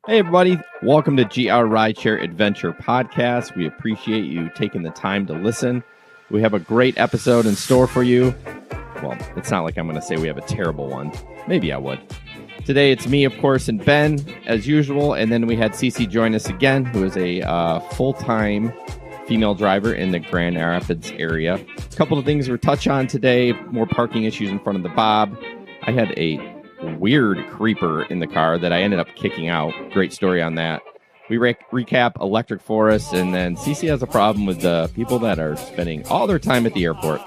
Hey, everybody. Welcome to GR Rideshare Adventure Podcast. We appreciate you taking the time to listen. We have a great episode in store for you. Well, it's not like I'm going to say we have a terrible one. Maybe I would. Today, it's me, of course, and Ben, as usual. And then we had CC join us again, who is a full-time female driver in the Grand Rapids area. A couple of things we'll touch on today. More parking issues in front of the Bob. I had a weird creeper in the car that I ended up kicking out. Great story on that. We recap Electric Forest, and then CC has a problem with the people that are spending all their time at the airport.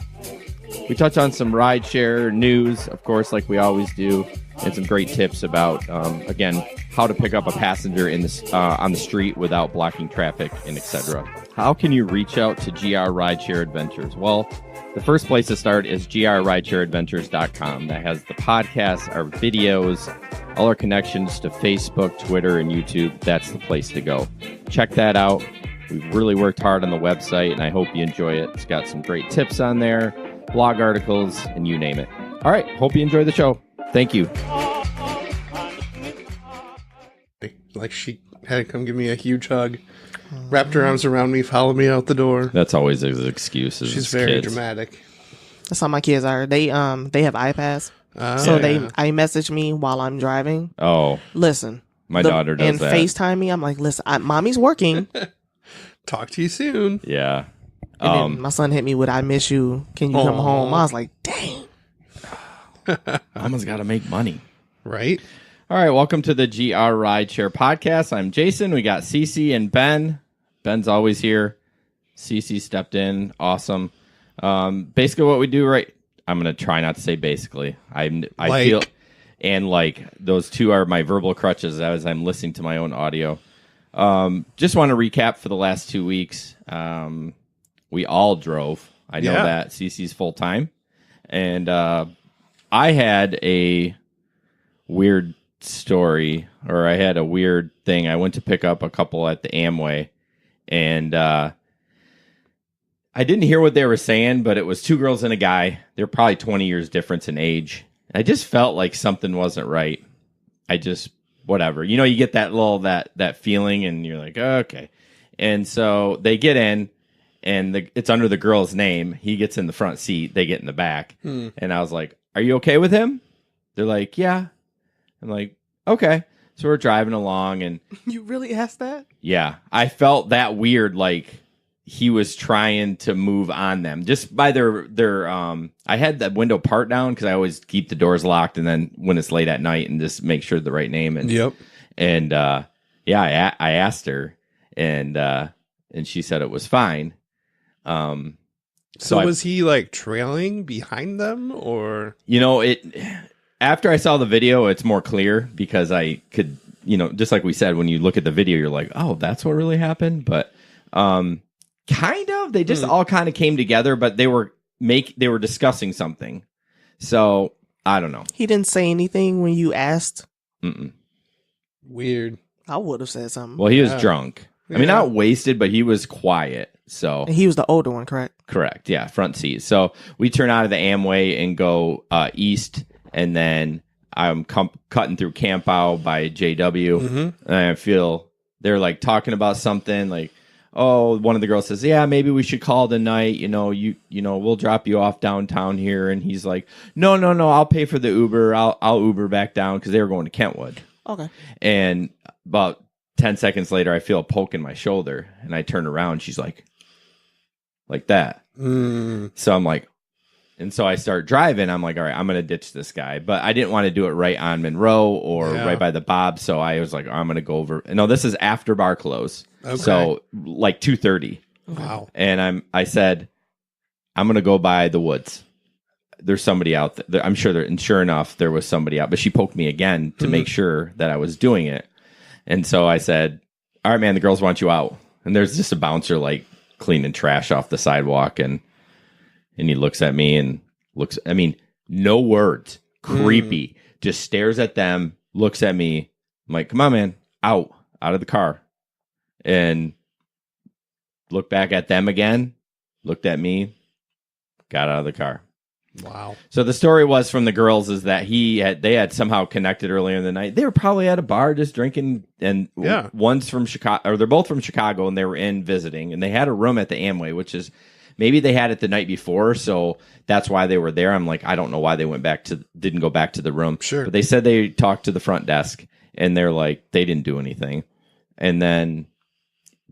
We touch on some rideshare news, of course, like we always do, and some great tips about, again, how to pick up a passenger in this on the street without blocking traffic, and etc. How can you reach out to GR Rideshare Adventures? Well, the first place to start is grrideshareadventures.com. That has the podcast, our videos, all our connections to Facebook, Twitter, and YouTube. That's the place to go. Check that out. We've really worked hard on the website, and I hope you enjoy it. It's got some great tips on there, blog articles, and you name it. All right. Hope you enjoy the show. Thank you. Like she had to come give me a huge hug, wrapped her arms around me, followed me out the door. That's always his excuse. She's very dramatic. That's how my kids are. They have iPads, so I message me while I'm driving. Oh, listen, my daughter does that. And FaceTime me. I'm like, listen, mommy's working. Talk to you soon. Yeah. And then my son hit me with, "I miss you. Can you come home?" I was like, dang. Mama's got to make money. Right? All right, welcome to the GR Rideshare Podcast. I'm Jason. We got CC and Ben. Ben's always here. CC stepped in. Awesome. Basically what we do, right? I'm going to try not to say basically. I feel, and like those two are my verbal crutches as I'm listening to my own audio. Just want to recap for the last 2 weeks. We all drove. I know that. CC's full time. And I had a weird story, or I had a weird thing. I went to pick up a couple at the Amway, and I didn't hear what they were saying, but it was two girls and a guy. They're probably 20 years difference in age. I just felt like something wasn't right. I just, whatever. You know, you get that little, that feeling, and you're like, oh, okay. And so they get in, and it's under the girl's name. He gets in the front seat. They get in the back. And I was like, are you okay with him? They're like, yeah. I'm like, okay. So we're driving along, and You really asked that? yeah, I felt that weird, like he was trying to move on them just by their I had that window part down because I always keep the doors locked, and then when it's late at night and just make sure the right name. And I asked her, and she said it was fine. So was he like trailing behind them, or after I saw the video, it's more clear because I could, just like we said, when you look at the video, you're like, oh, that's what really happened. But kind of, they just all kind of came together, but they were discussing something. So I don't know. He didn't say anything when you asked. Weird. I would have said something. Well, he was drunk. I mean, not wasted, but he was quiet. So And he was the older one, correct? Correct. Yeah, front seat. So we turn out of the Amway and go east. And then I'm cutting through Campow by JW, and I feel they're like talking about something. Like, oh, one of the girls says, "Yeah, maybe we should call tonight. We'll drop you off downtown here." And he's like, "No, I'll pay for the Uber. I'll Uber back down," because they were going to Kentwood. Okay. And about 10 seconds later, I feel a poke in my shoulder, and I turn around. She's like that. So I'm like. And so I start driving. I'm like, all right, I'm going to ditch this guy. But I didn't want to do it right on Monroe or right by the Bob. So I was like, I'm going to go over. No, this is after bar close. Okay. So like 2:30. Wow. And I said, I'm going to go by the woods. There's somebody out there. I'm sure and sure enough, there was somebody out. But she poked me again to make sure that I was doing it. And so I said, all right, man, the girls want you out. And there's just a bouncer like cleaning trash off the sidewalk. And he looks at me and no words, creepy, just stares at them, looks at me. I'm like, come on, man, out of the car. And looked back at them again, looked at me, got out of the car. Wow. So the story was from the girls is that they had somehow connected earlier in the night. They were probably at a bar just drinking, and one's from Chicago, or they're both from Chicago, and they were in visiting, and they had a room at the Amway, which is maybe they had it the night before, so that's why they were there. I'm like, I don't know why they didn't go back to the room. Sure. But they said they talked to the front desk, and they're like, they didn't do anything. And then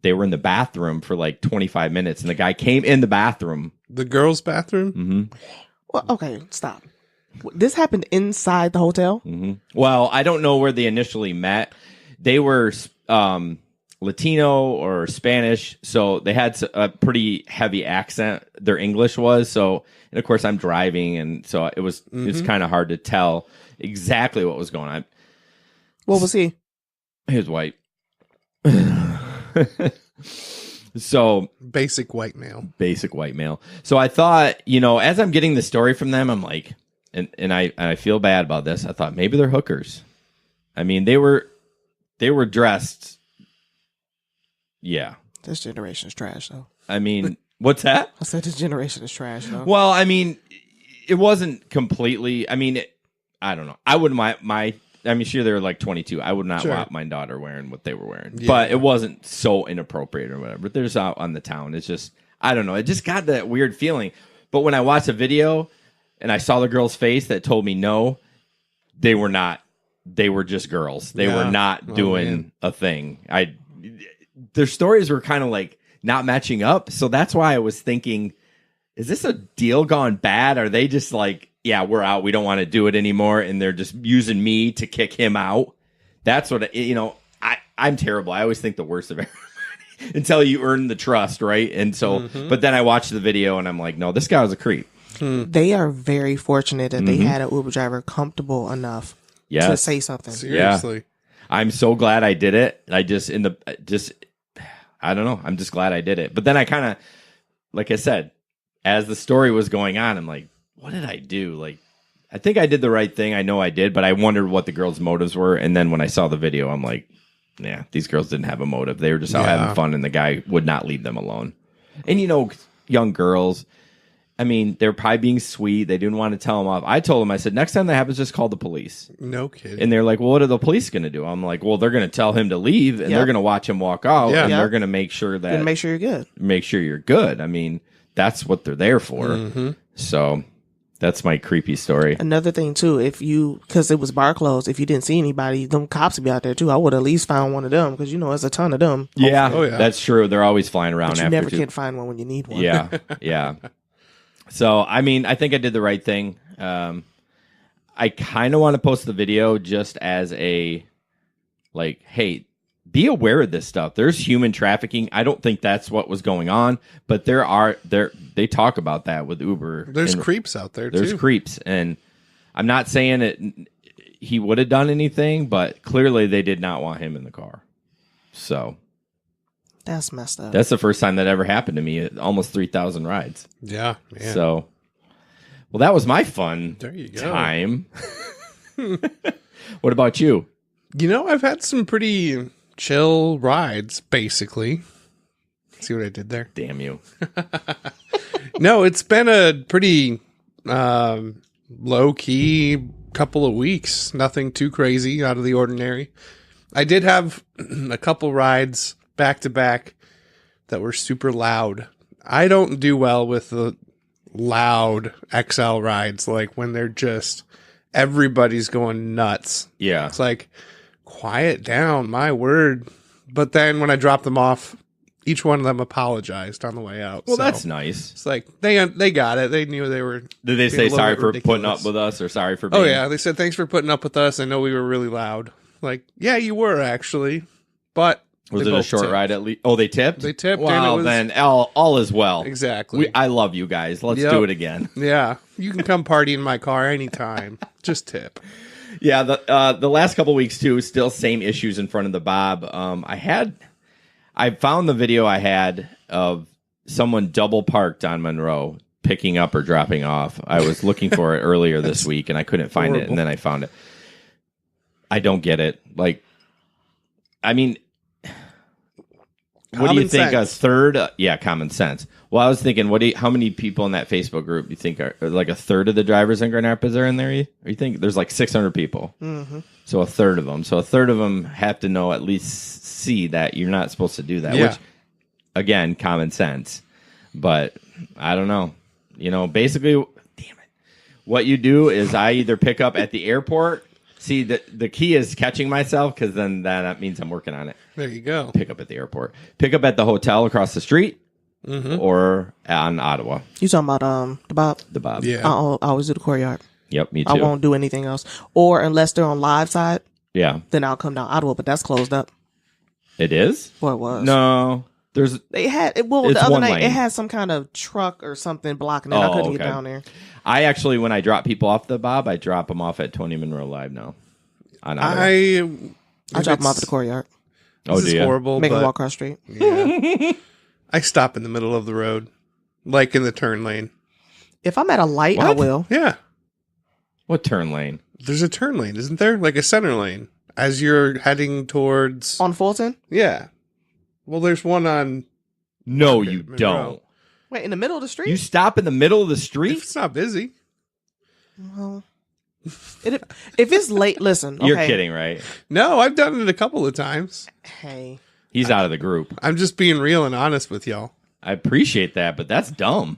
they were in the bathroom for like 25 minutes, and the guy came in the bathroom. The girls' bathroom? Mm-hmm. Well, okay, stop. This happened inside the hotel? Mm-hmm. Well, I don't know where they initially met. They were Latino or Spanish, so they had a pretty heavy accent. Their English was so, and of course I'm driving, and so it was kind of hard to tell exactly what was going on. What was he? He was white. So basic white male. So I thought, as I'm getting the story from them, I'm like, and I feel bad about this. I thought maybe they're hookers. I mean, they were dressed. Yeah. This generation is trash, though. I mean, what's that? I said this generation is trash, though. Well, I mean, it wasn't completely. I mean, I don't know. I wouldn't sure they were like 22. I would not want my daughter wearing what they were wearing. Yeah. But it wasn't so inappropriate or whatever. They're just out on the town. It's just, I don't know. It just got that weird feeling. But when I watched the video and I saw the girl's face that told me no, they were not. They were just girls. They were not doing a thing. Their stories were kind of like not matching up. So that's why I was thinking, is this a deal gone bad? Are they just like, yeah, we're out. We don't want to do it anymore. And they're just using me to kick him out. That's what, I'm terrible. I always think the worst of everybody until you earn the trust, right? And so, but then I watched the video and I'm like, no, this guy was a creep. They are very fortunate that they had an Uber driver comfortable enough to say something. Seriously. Yeah. I'm so glad I did it. I don't know. I'm just glad I did it. But then I kind of, like I said, as the story was going on, I'm like, what did I do? Like, I think I did the right thing. I know I did, but I wondered what the girls' motives were. And then when I saw the video, I'm like, yeah, these girls didn't have a motive. They were just out having fun, and the guy would not leave them alone. And, young girls, I mean, they're probably being sweet. They didn't want to tell them off. I told them, I said, next time that happens, just call the police. No kidding. And they're like, well, what are the police going to do? I'm like, well, they're going to tell him to leave, and they're going to watch him walk out, and they're going to make sure that... make sure you're good. Make sure you're good. I mean, that's what they're there for. So... That's my creepy story. Another thing, too, because it was bar closed, if you didn't see anybody, them cops would be out there, too. I would at least found one of them, because, there's a ton of them. Yeah, that's true. They're always flying around but you never can find one when you need one. Yeah, yeah. So, I mean, I think I did the right thing. I kind of want to post the video just as a, like, hey, be aware of this stuff. There's human trafficking. I don't think that's what was going on, but they talk about that with Uber. There's creeps out there, There's creeps, and I'm not saying he would have done anything, but clearly they did not want him in the car. So that's messed up. That's the first time that ever happened to me. Almost 3,000 rides. Yeah, man. So, well, that was my fun there you go. Time. What about you? I've had some pretty chill rides, basically. See what I did there? Damn you. No, it's been a pretty low-key couple of weeks. Nothing too crazy out of the ordinary. I did have a couple rides back-to-back that were super loud. I don't do well with the loud XL rides, like when they're just everybody's going nuts. Yeah. It's like, quiet down, my word. But then when I dropped them off, each one of them apologized on the way out. Well, that's nice. It's like they got it. They knew they were. Did they say sorry for putting up with us, or sorry for being... Oh, yeah. They said, thanks for putting up with us. I know we were really loud. Like, yeah, you were, actually. But was it a short ride at least? Oh, they tipped? They tipped. Wow, then all is well. Exactly. I love you guys. Let's do it again. Yeah. You can come party in my car anytime. Just tip. Yeah, the last couple weeks too, still same issues in front of the Bob. I found the video I had of someone double parked on Monroe, picking up or dropping off. I was looking for it earlier this week and I couldn't find it, and then I found it. I don't get it. Like, I mean, What do you think sense. a third? Yeah, common sense. Well, I was thinking, how many people in that Facebook group do you think are like a third of the drivers in Grand Rapids are in there? You think there's like 600 people? Mm-hmm. So a third of them. So a third of them have to know, at least see that you're not supposed to do that. Yeah. Which, again, common sense. But I don't know. Basically, damn it. What you do is I either pick up at the airport. See, the key is catching myself, because then that means I'm working on it. There you go. Pick up at the airport. Pick up at the hotel across the street, or on Ottawa. You talking about the Bob? The Bob. Yeah. I always do the courtyard. Yep, me too. I won't do anything else. Or unless they're on live side, Yeah. then I'll come down Ottawa, but that's closed up. It is? Well, it was. No. They had It's the other one night lane. it had some kind of truck or something blocking it. I couldn't get down there. I actually, when I drop people off the Bob, I drop them off at 20 Monroe Live now. On Ottawa. I drop them off at the courtyard. Oh, This do is you? horrible. Make them but walk across the street. yeah. I stop in the middle of the road, like in the turn lane. If I'm at a light, I What? will. Yeah. What turn lane? There's a turn lane, isn't there? Like a center lane as you're heading towards. On Fulton? Yeah. Well, there's one on. No, you Monroe. don't. Wait, in the middle of the street? You stop in the middle of the If street? it's not busy. Well, if it's late, listen. Okay. You're kidding, right? No, I've done it a couple of times. Hey. He's out of the group. I'm just being real and honest with y'all. I appreciate that, but that's dumb.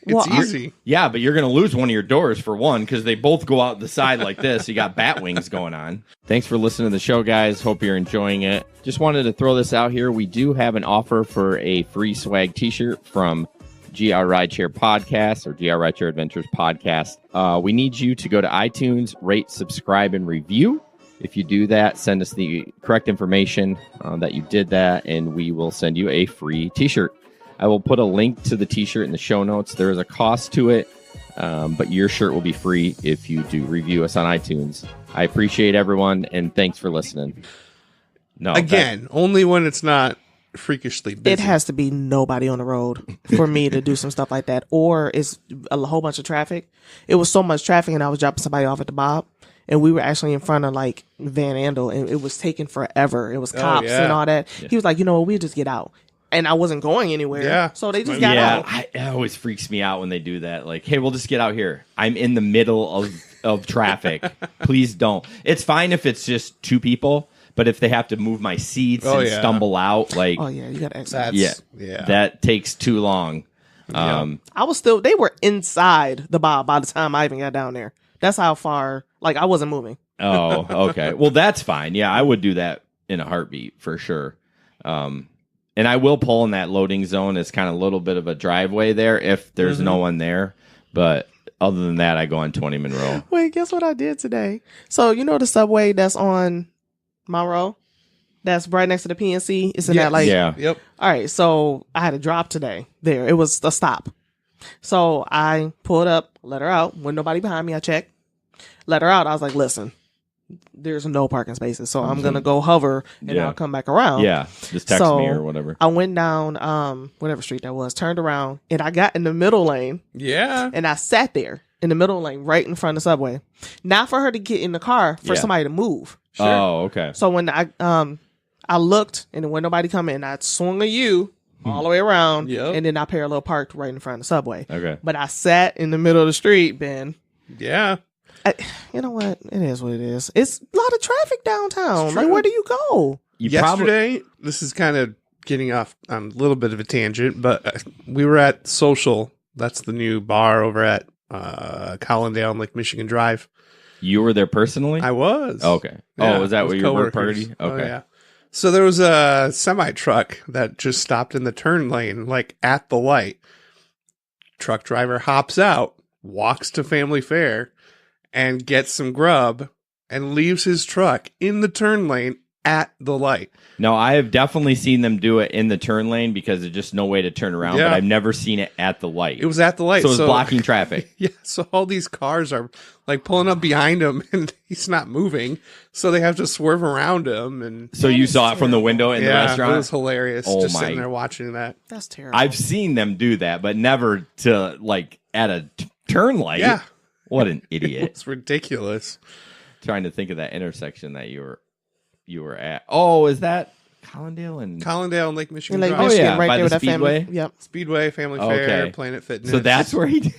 It's Well, easy. Yeah, but you're going to lose one of your doors for one, because they both go out the side like this. You got bat wings going on. Thanks for listening to the show, guys. Hope you're enjoying it. Just wanted to throw this out here. We do have an offer for a free swag t-shirt from GR Rideshare Podcast, or GR Rideshare Adventures Podcast. We need you to go to iTunes, rate, subscribe, and review. If you do that, send us the correct information that you did that, and we will send you a free t-shirt. I will put a link to the t-shirt in the show notes. There is a cost to it, but your shirt will be free if you do review us on iTunes. I appreciate everyone, and thanks for listening. No, Again, only when it's not freakishly busy. It has to be nobody on the road for me to do some stuff like that. Or it's a whole bunch of traffic. It was so much traffic, and I was dropping somebody off at the Bob, and we were actually in front of like Van Andel, and it was taking forever. It was cops yeah. and all that. He was like, we'll just get out. And I wasn't going anywhere. Yeah. So they just got yeah, out. it always freaks me out when they do that. Like, hey, we'll just get out here. I'm in the middle of traffic. Please don't. It's fine if it's just two people, but if they have to move my seats and yeah. Oh stumble out, you got to exit. Yeah. that takes too long. They were inside the Bob by the time I even got down there. That's how far, I wasn't moving. Oh, okay. Well, that's fine. Yeah, I would do that in a heartbeat for sure. And I will pull in that loading zone. It's kind of a little bit of a driveway there if there's no one there. But other than that, I go on 20 Monroe. Wait, guess what I did today? So, the subway that's on Monroe? That's right next to the PNC? It's in Yes. that, Yeah. Yep. All right, so I had a drop today there. It was a stop. So I pulled up, let her out. When nobody behind me, I checked. Let her out. I was like, listen, there's no parking spaces. So I'm going to go hover and Yeah. I'll come back around. Yeah. Just text So, me or whatever. I went down whatever street that was, turned around, and I got in the middle lane, Yeah. and I sat there in the middle lane right in front of the subway. Not for her to get in the car, for Yeah. somebody to move. Sure. Oh, okay. So when I looked, and when nobody come in, I swung a U all the way around, Yep. and then I parallel parked right in front of the subway. Okay. But I sat in the middle of the street, Ben. Yeah. You know what? It is what it is. It's a lot of traffic downtown. It's Like, true. where do you go? You Yesterday, this is kind of getting off on a little bit of a tangent, but we were at Social. That's the new bar over at Collindale and Lake Michigan Drive. You were there personally? I was. Okay. Yeah, Oh, was that with what your work coworkers. party? Oh, Okay. yeah. So there was a semi truck that just stopped in the turn lane, at the light. Truck driver hops out, walks to Family Fare, and gets some grub, and leaves his truck in the turn lane at the light. No, I have definitely seen them do it in the turn lane because there's just no way to turn around, Yeah. but I've never seen it at the light. It was at the light. so it was blocking traffic. Yeah, so all these cars are pulling up behind him, and he's not moving, so they have to swerve around him. And So you saw it from the window in the it restaurant? was hilarious. Oh just my- sitting there watching that. That's terrible. I've seen them do that, but never to at a turn light. Yeah, What an idiot. it's ridiculous. Trying to think of that intersection that you were at. Oh, is that Collindale and Collindale and Lake Michigan Lake Drive. Michigan, yeah, right by there the with that family. Speedway? Yep. Speedway, Family Okay. Fair, Planet Fitness. So that's where he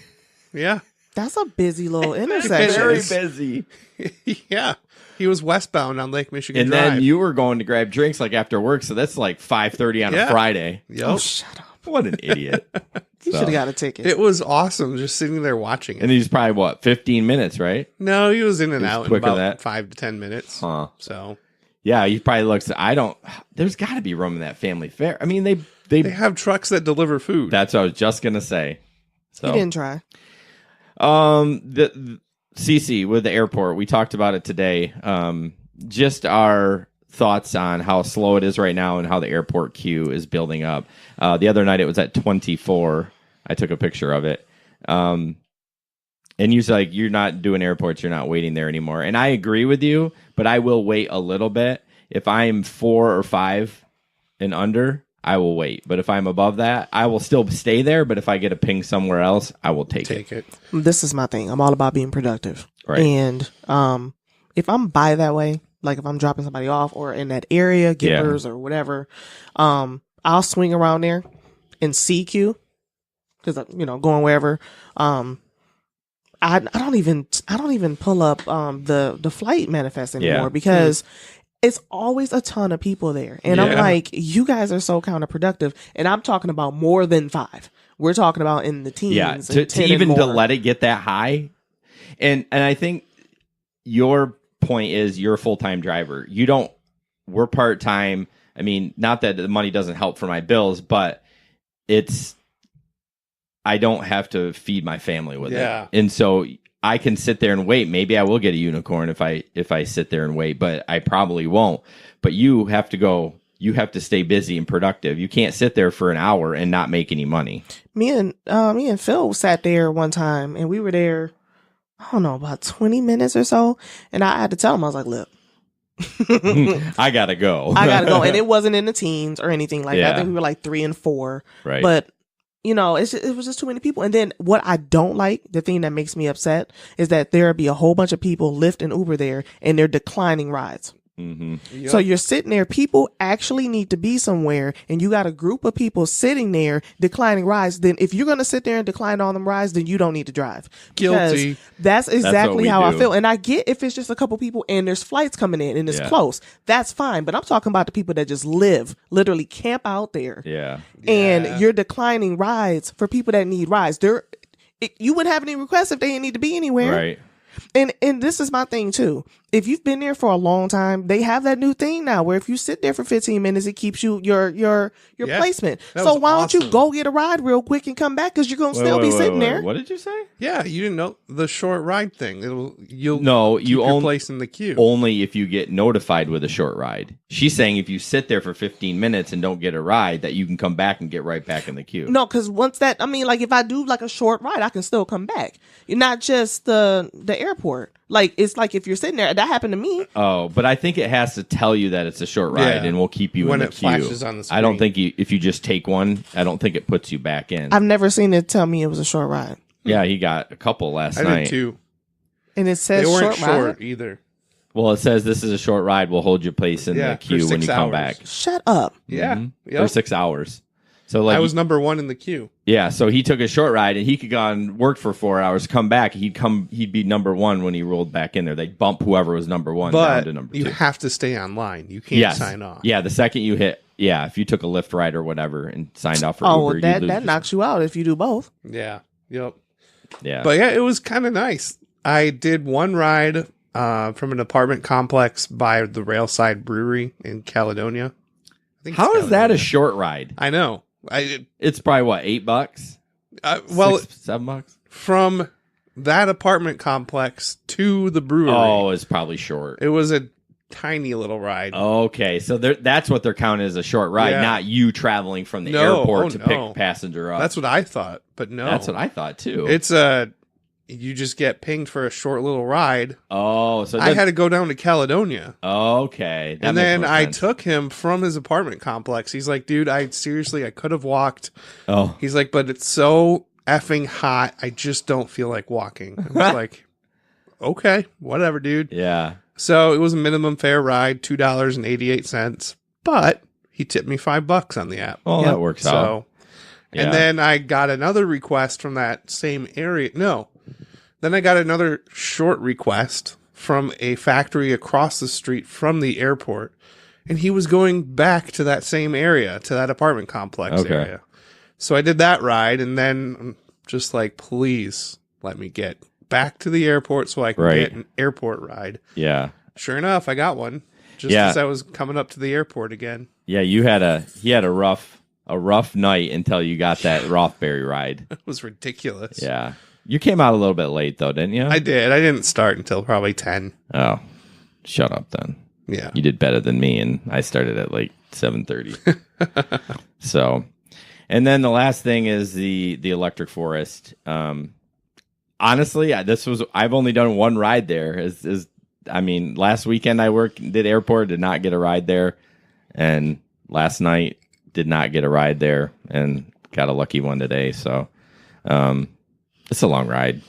Yeah. That's a busy little very intersection. busy. Yeah. He was westbound on Lake Michigan And Drive. then you were going to grab drinks like after work, so that's like 5:30 on a Yeah. Friday. Yep. Oh, shut up. What an idiot. You should have got a ticket. It was awesome just sitting there watching it. And he's probably, what, 15 minutes, right? No, he was in and He was out in quicker about than that? 5 to 10 minutes. Huh. So Yeah, he probably looks, there's got to be room in that family fair. I mean, they they have trucks that deliver food. that's what I was just going to say. So, He didn't try. the CC with the airport, we talked about it today. Just our thoughts on how slow it is right now and how the airport queue is building up. The other night it was at 24. I took a picture of it. And you said, like, you're not doing airports, you're not waiting there anymore. And I agree with you, but I will wait a little bit. If I'm 4 or 5 and under, I will wait. But if I'm above that, I will still stay there. But if I get a ping somewhere else, I will take it. This is my thing. I'm all about being productive. Right. And if I'm by that way, like if I'm dropping somebody off or in that area, Gippers or whatever, I'll swing around there and CQ because going wherever. I don't even pull up the flight manifest anymore because it's always a ton of people there. And I'm like, you guys are so counterproductive. And I'm talking about more than 5. We're talking about in the teens. Yeah, and to 10 even and to more. let it get that high. And I think your point is you're a full-time driver. We're part-time. I mean, not that the money doesn't help for my bills, but I don't have to feed my family with it. And so I can sit there and wait. Maybe I will get a unicorn if I sit there and wait, but I probably won't. But you have to stay busy and productive. You can't sit there for an hour and not make any money. Me and Phil sat there one time and we were there, I don't know, about 20 minutes or so. And I had to tell him, I was like, look, I gotta go. And it wasn't in the teens or anything like that. I think we were like 3 and 4. Right. But it was just too many people. And then what I don't like, the thing that makes me upset, is that there'll be a whole bunch of people, Lyft and Uber there, and they're declining rides. Mm-hmm. Yep. So you're sitting there, people actually need to be somewhere, and you got a group of people sitting there declining rides. Then if you're going to sit there and decline all them rides, then you don't need to drive. Guilty. That's exactly how I feel. And I get if it's just a couple people and there's flights coming in and it's close, that's fine. But I'm talking about the people that just literally camp out there. Yeah. And you're declining rides for people that need rides. You wouldn't have any requests if they didn't need to be anywhere. Right. And this is my thing too. If you've been there for a long time, they have that new thing now where if you sit there for 15 minutes, it keeps you your placement. So why don't you go get a ride real quick and come back because you're gonna still be sitting there. What did you say? Yeah, you didn't know the short ride thing. You own place in the queue only if you get notified with a short ride. She's saying if you sit there for 15 minutes and don't get a ride, that you can come back and get right back in the queue. No, because if I do like a short ride, I can still come back. Not just the airport. Like, it's like if you're sitting there, that happened to me. Oh, but I think it has to tell you that it's a short ride and will keep you in the queue. When it flashes on the screen. I don't think if you just take one, I don't think it puts you back in. I've never seen it tell me it was a short ride. Yeah, he got a couple last night. I did too. And it says they weren't short ride? either. Well, it says this is a short ride. We'll hold your place in the queue when you come back. Shut up. Yeah. Mm-hmm. For 6 hours. So I was number 1 in the queue. Yeah, so he took a short ride and he could go and work for 4 hours, come back, he'd be number 1 when he rolled back in there. They'd bump whoever was number 1 down to number 2. You have to stay online. You can't sign off. Yeah, the second you hit, if you took a Lyft ride or whatever and signed off for Uber, that knocks you out if you do both. Yeah. Yep. Yeah. But yeah, it was kind of nice. I did one ride from an apartment complex by the Railside Brewery in Caledonia. How is that a short ride? I know. It's probably what, $8? $7? From that apartment complex to the brewery. Oh, it's probably short. It was a tiny little ride. Okay, so that's what they're counting as a short ride, not you traveling from the airport to pick a passenger up. That's what I thought, but no. That's what I thought too. It's you just get pinged for a short little ride. Oh, so I had to go down to Caledonia. Okay. And then I took him from his apartment complex. He's like, dude, I could have walked. Oh. He's like, but it's so effing hot. I just don't feel like walking. I was like, okay, whatever, dude. Yeah. So it was a minimum fare ride, $2.88. But he tipped me $5 on the app. Oh, that works out. So, Yeah. and then I got another request from that same area. No, then I got another short request from a factory across the street from the airport, and he was going back to that same area, to that apartment complex area. So I did that ride, and then I'm just like, please let me get back to the airport so I can get an airport ride. Yeah. Sure enough, I got one just as I was coming up to the airport again. Yeah, he had a rough night until you got that Rothbury ride. It was ridiculous. Yeah. You came out a little bit late, though, didn't you? I did. I didn't start until probably 10. Oh, shut up then. Yeah. You did better than me, and I started at like 7:30. So, and then the last thing is the electric forest. Honestly, I've only done one ride there. Last weekend I did airport, did not get a ride there, and last night did not get a ride there, and got a lucky one today. So, it's a long ride.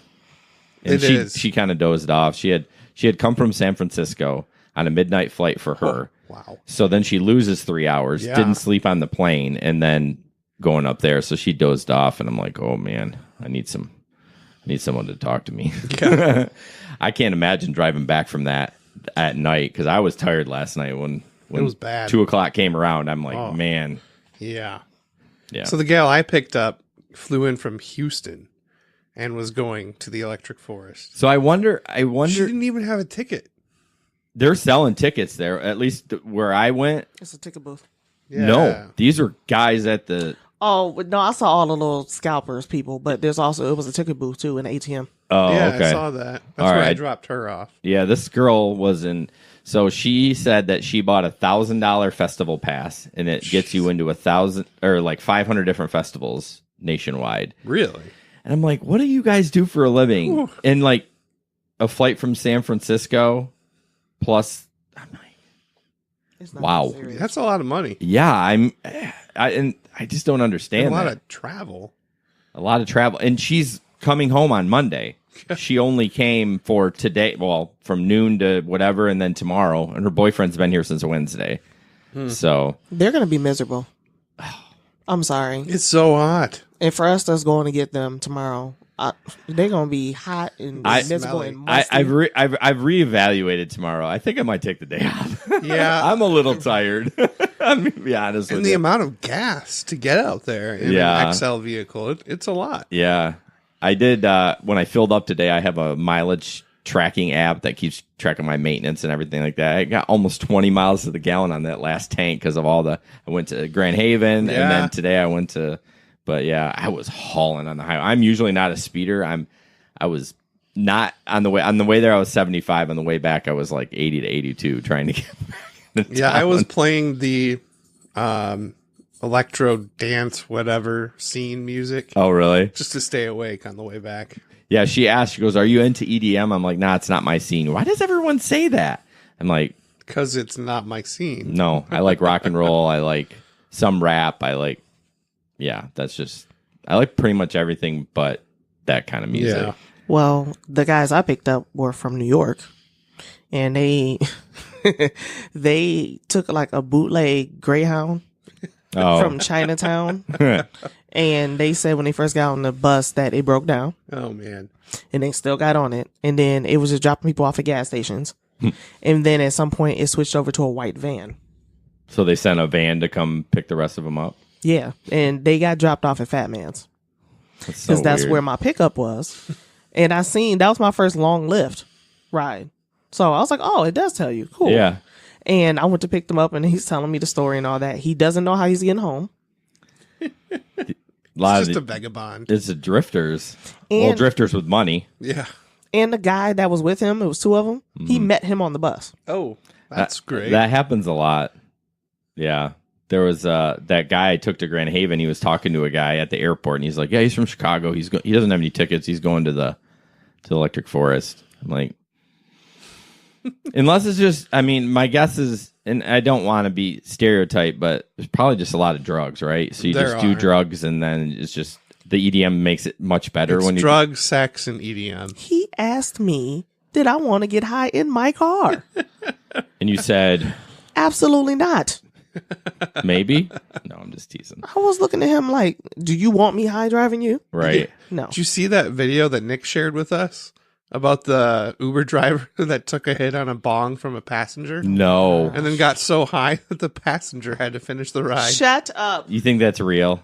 And she kind of dozed off. She had come from San Francisco on a midnight flight for her. Oh, wow. So then she loses 3 hours, didn't sleep on the plane, and then going up there. So she dozed off, and I'm like, oh man, I need someone to talk to me. Yeah. I can't imagine driving back from that at night, because I was tired last night when it was bad. 2:00 came around. I'm like, man. Yeah. Yeah. So the gal I picked up flew in from Houston and was going to the electric forest. So I wonder. She didn't even have a ticket. They're selling tickets there, at least where I went. It's a ticket booth. Yeah. No, these are guys at the. Oh no, I saw all the little scalpers people, but it was a ticket booth too, an ATM. Oh, yeah, okay. I saw that. That's where I dropped her off. Yeah, this girl was in. So she said that she bought $1,000 festival pass, and it gets you into 1,000 or like 500 different festivals nationwide. Really? And I'm like, what do you guys do for a living? Ooh. And like a flight from San Francisco plus, I'm like, wow, that's a lot of money. Yeah, I just don't understand. And a lot of travel. And she's coming home on Monday. She only came for today, well, from noon to whatever, and then tomorrow. And her boyfriend's been here since Wednesday. So they're going to be miserable. I'm sorry. It's so hot. And for us that's going to get them tomorrow, they're going to be hot and miserable and musty. I've reevaluated tomorrow. I think I might take the day off. Yeah. I'm a little tired. I'm going to be honest with you. And the amount of gas to get out there in an XL vehicle, it's a lot. Yeah. I did, when I filled up today, I have a mileage tracking app that keeps track of my maintenance and everything like that. I got almost 20 miles to the gallon on that last tank because of I went to Grand Haven, and then today I went to, but yeah, I was hauling on the highway. I'm usually not a speeder. I was not on the way there, I was 75. On the way back, I was like 80 to 82 trying to get back. Yeah, I was playing the, electro dance whatever scene music. Oh, really? Just to stay awake on the way back. Yeah, she asked, she goes, are you into EDM? I'm like, nah, it's not my scene. Why does everyone say that? I'm like, because it's not my scene. No, I like rock and roll. I like some rap. I like pretty much everything but that kind of music. Yeah. Well, the guys I picked up were from New York, and they took like a bootleg Greyhound from Chinatown. And they said when they first got on the bus that it broke down. Oh, man. And they still got on it. And then it was just dropping people off at gas stations. And then at some point, it switched over to a white van. So they sent a van to come pick the rest of them up? Yeah. And they got dropped off at Fat Man's. Because that's where my pickup was. And that was my first long Lyft ride. So I was like, oh, it does tell you. Cool. Yeah. And I went to pick them up, and he's telling me the story and all that. He doesn't know how he's getting home. It's just a vagabond. It's a drifters. Drifters with money. Yeah. And the guy that was with him, it was two of them, he met him on the bus. Oh, that's great. That happens a lot. Yeah. There was that guy I took to Grand Haven. He was talking to a guy at the airport, and he's like, yeah, he's from Chicago. He doesn't have any tickets. He's going to the Electric Forest. I'm like, unless it's just, I mean, my guess is, and I don't want to be stereotyped, but there's probably just a lot of drugs, right? So you just do drugs, and then it's just the EDM makes it much better. It's drugs, sex, and EDM. He asked me, did I want to get high in my car? And you said, absolutely not. Maybe. No, I'm just teasing. I was looking at him like, do you want me high driving you? Right. No. Did you see that video that Nick shared with us about the Uber driver that took a hit on a bong from a passenger? No. And then got so high that the passenger had to finish the ride. Shut up. You think that's real?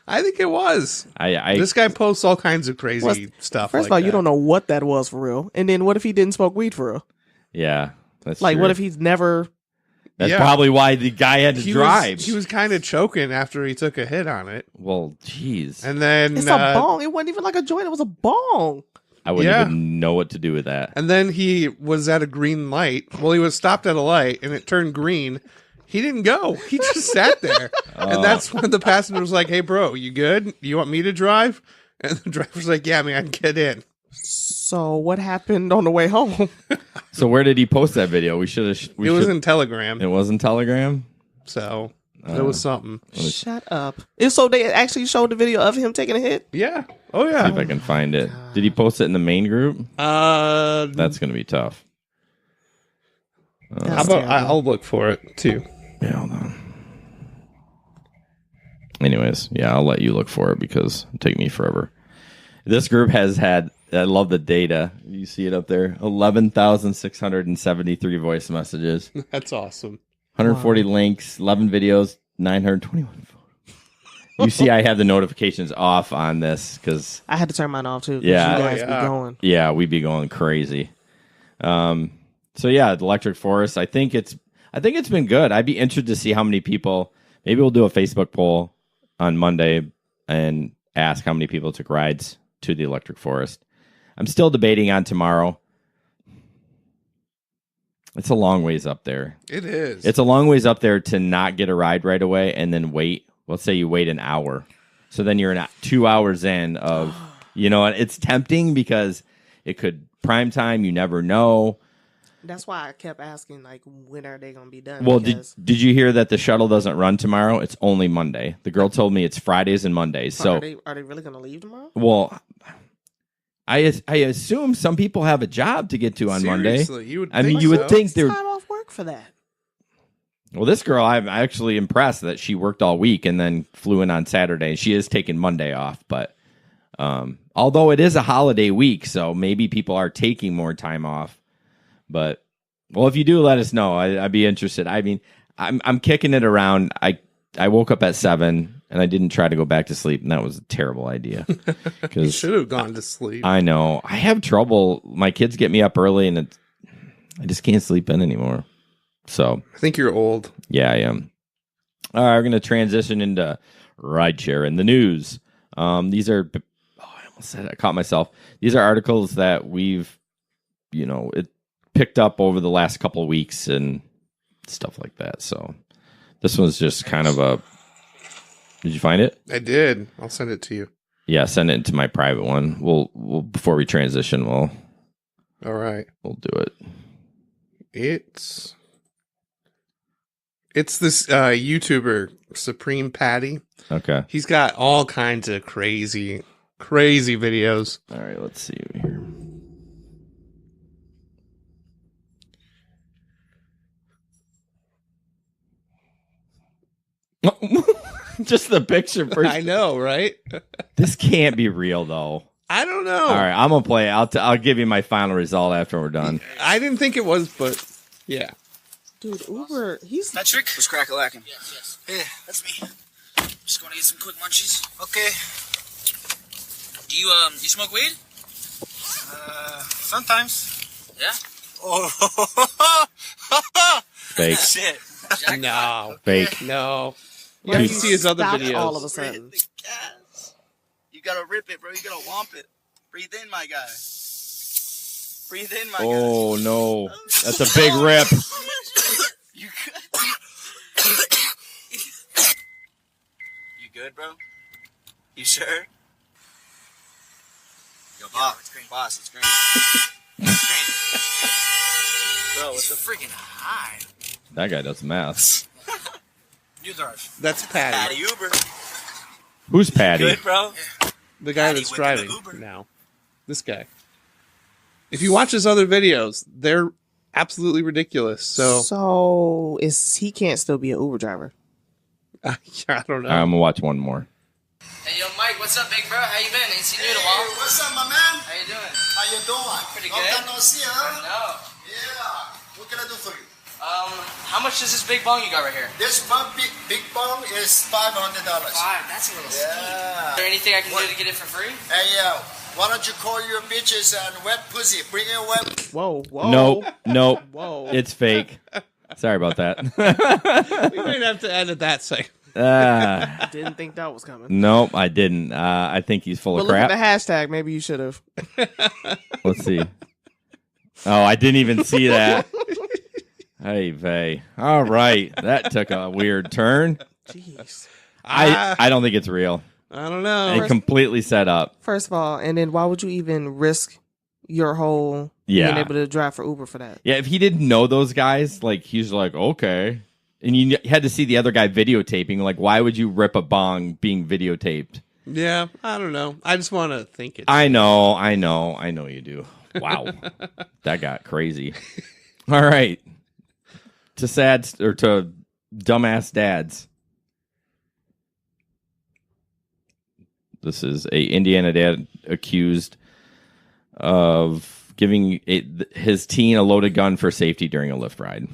I think it was. This guy posts all kinds of crazy stuff. First of all, you don't know what that was for real. And then what if he didn't smoke weed for real? Yeah. That's like, true. what if he's never... That's probably why the guy had to drive. He was kind of choking after he took a hit on it. Well, jeez. And then... It's a bong. It wasn't even like a joint. It was a bong. I wouldn't even know what to do with that. And then he was at a green light. Well, he was stopped at a light, and it turned green. He didn't go. He just sat there. And that's when the passenger was like, hey, bro, you good? You want me to drive? And the driver's like, yeah, man, get in. So what happened on the way home? So where did he post that video? It was in Telegram. It was in Telegram? So it was something. Shut up. So they actually showed the video of him taking a hit? Yeah. Oh, yeah. See if I can find it. Did he post it in the main group? That's going to be tough. How about I'll look for it, too. Yeah, hold on. Anyways, yeah, I'll let you look for it because it'll take me forever. This group has had, I love the data. You see it up there. 11,673 voice messages. That's awesome. 140 links, 11 videos, 921 photos. You see I have the notifications off on this because... I had to turn mine off too. Yeah. You guys be going. Yeah, we'd be going crazy. So yeah, the Electric Forest, I think it's been good. I'd be interested to see how many people, maybe we'll do a Facebook poll on Monday and ask how many people took rides to the Electric Forest. I'm still debating on tomorrow. It's a long ways up there. It is. It's a long ways up there to not get a ride right away and then wait. Let's say you wait an hour. So then you're 2 hours in of, it's tempting because it could prime time. You never know. That's why I kept asking, like, when are they going to be done? Well, did you hear that the shuttle doesn't run tomorrow? It's only Monday. The girl told me it's Fridays and Mondays. So are they really going to leave tomorrow? Well, I assume some people have a job to get to on Monday. You would you would think they're time off work for that. Well, this girl, I'm actually impressed that she worked all week and then flew in on Saturday. She is taking Monday off, but although it is a holiday week, so maybe people are taking more time off. But well, if you do, let us know. I'd be interested. I mean, I'm kicking it around. I woke up at 7 and I didn't try to go back to sleep, and that was a terrible idea. You should have gone to sleep. I know. I have trouble. My kids get me up early, and I just can't sleep in anymore. So I think you're old. Yeah, I am. All right, we're going to transition into rideshare in the news. These are, I almost said it, I caught myself. These are articles that we've, it picked up over the last couple of weeks and stuff like that. So this one's just kind of a, did you find it? I did. I'll send it to you. Yeah, send it to my private one. We'll before we transition, all right. We'll do it. It's this YouTuber, Supreme Patty. Okay. He's got all kinds of crazy videos. All right, let's see here. Just the picture first. I know, right? This can't be real, though. I don't know. All right, I'm gonna play it. I'll give you my final result after we're done. I didn't think it was, but yeah. Dude, Uber, he's... Patrick? What's crack-a-lackin'? Yes. Hey, that's me. Just gonna get some quick munchies. Okay. Do you smoke weed? Sometimes. Yeah? Oh. Fake. Shit. No. Fake. No. You have to see his other stopped videos. all of a sudden. The gas. You gotta rip it, bro. You gotta womp it. Breathe in, my guy. Breathe in, my guy. Oh, no. That's a big rip. You good, bro? You sure? Yo, boss, it's green. Boss, it's green. It's green. Bro, it's a freaking high. That guy does math. You drive. That's Patty. Patty Uber. Who's Patty? Good, bro. The guy Patty that's whipping the driving Uber. now. This guy. If you watch his other videos, they're absolutely ridiculous. So is he can't still be an Uber driver? I don't know. I'm gonna watch one more. Hey, yo, Mike, what's up, big bro? How you been? Ain't seen you in a while. What's up, my man? How you doing? How you doing? Pretty Long good. time no see, huh? No. Yeah. What can I do for you? How much is this big bong you got right here? This one big bong is $500. That's a little steep. Is there anything I can do to get it for free? Hey, why don't you call your bitches and wet pussy? Bring in wet. Whoa, whoa. Nope. Whoa. It's fake. Sorry about that. We might have to edit that segment. Didn't think that was coming. Nope, I didn't. I think he's full But of look at crap. the hashtag. Maybe you should have. Let's see. Oh, I didn't even see that. Hey, vey. All right. That took a weird turn. Jeez. I don't think it's real. I don't know. And completely set up. First of all, and then why would you even risk your whole being able to drive for Uber for that? Yeah, if he didn't know those guys, like, he's like, okay. And you had to see the other guy videotaping. Like, why would you rip a bong being videotaped? Yeah, I don't know. I just want to think it. I know you do. Wow. That got crazy. All right. To dumbass dads. This is a Indiana dad accused of giving his teen a loaded gun for safety during a Lyft ride.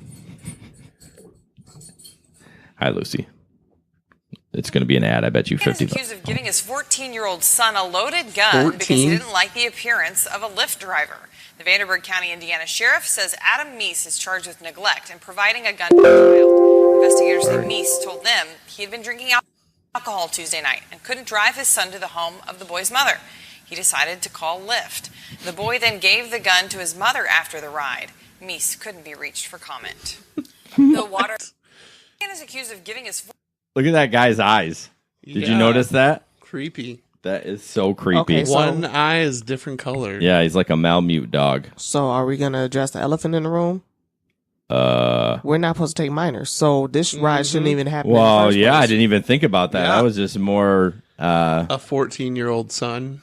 Hi, Lucy. It's going to be an ad. I bet you 50. He is accused of giving his 14-year-old son a loaded gun because he didn't like the appearance of a Lyft driver. The Vanderburgh County, Indiana sheriff says Adam Meese is charged with neglect and providing a gun to a child. Investigators say Meese told them he had been drinking alcohol Tuesday night and couldn't drive his son to the home of the boy's mother. He decided to call Lyft. The boy then gave the gun to his mother after the ride. Meese couldn't be reached for comment. The water is accused of giving his... Look at that guy's eyes. Did you notice that? Creepy. That is so creepy. Okay, so- One eye is different color. Yeah, he's like a Malamute dog. So are we going to address the elephant in the room? We're not supposed to take minors, so this ride shouldn't even happen. Well, in the first yeah, I place. didn't even think about that. Yeah. I was just more... A 14-year-old son.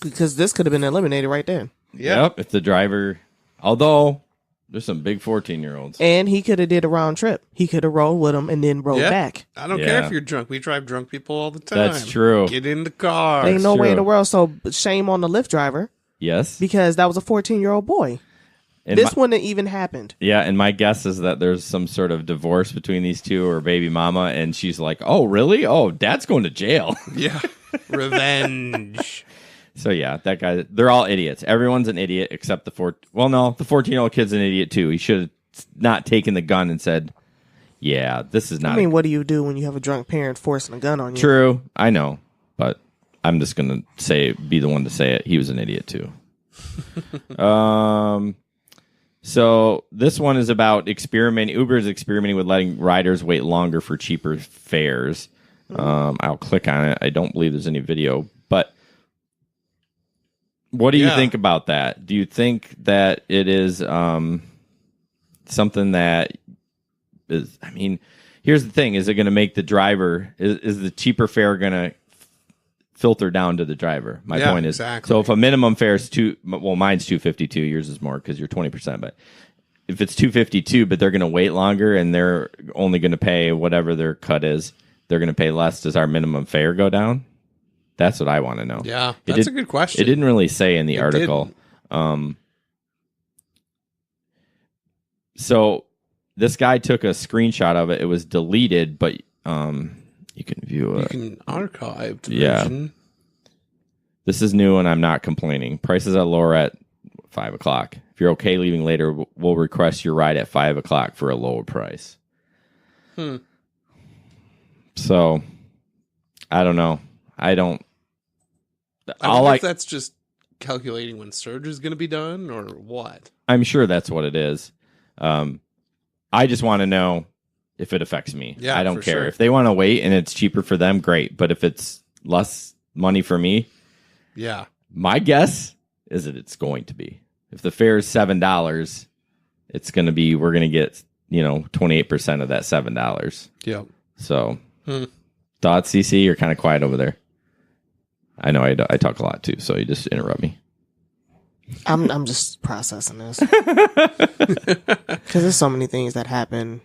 Because this could have been eliminated right there. Yep, if the driver... Although, there's some big 14-year-olds. And he could have did a round trip. He could have rode with him and then rode back. I don't Yeah. care if you're drunk. We drive drunk people all the time. That's true. Get in the car. Ain't no way in true. the world. So shame on the Lyft driver Yes. because that was a 14-year-old boy. And This my- wouldn't have even happened. Yeah, and my guess is that there's some sort of divorce between these two or baby mama, and she's like, oh, really? Oh, dad's going to jail. Yeah. Revenge. So, yeah, that guy, they're all idiots. Everyone's an idiot except the 14-year-old kid's an idiot, too. He should have not taken the gun and said, yeah, this is not... I mean, what do you do when you have a drunk parent forcing a gun on you? True, I know, but I'm just going to be the one to say it. He was an idiot, too. So this one is about experimenting. Uber is experimenting with letting riders wait longer for cheaper fares. I'll click on it. I don't believe there's any video, but what do you think about that? Do you think that it is something that is, I mean, here's the thing. Is it going to make the driver, is the cheaper fare going to filter down to the driver? My point is, exactly. so if a minimum fare is mine's $2.52, yours is more because you're 20%, but if it's $2.52, but they're going to wait longer and they're only going to pay whatever their cut is, they're going to pay less. Does our minimum fare go down? That's what I want to know. Yeah, that's a good question. It didn't really say in the article. So this guy took a screenshot of it. It was deleted, but you can view it. You can archive the Yeah. version. This is new, and I'm not complaining. Prices are lower at 5 o'clock. If you're okay leaving later, we'll request your ride at 5 o'clock for a lower price. So, I don't know. I wonder if that's just calculating when surge is going to be done or what. I'm sure that's what it is. I just want to know if it affects me. Yeah, I don't for care. sure. If they want to wait and it's cheaper for them, great. But if it's less money for me, Yeah. my guess is that it's going to be. If the fare is $7, it's going to be, we're going to get, 28% of that $7. Yep. So, thoughts, CC? You're kind of quiet over there. I know I talk a lot too, so you just interrupt me. I'm just processing this because there's so many things that happen.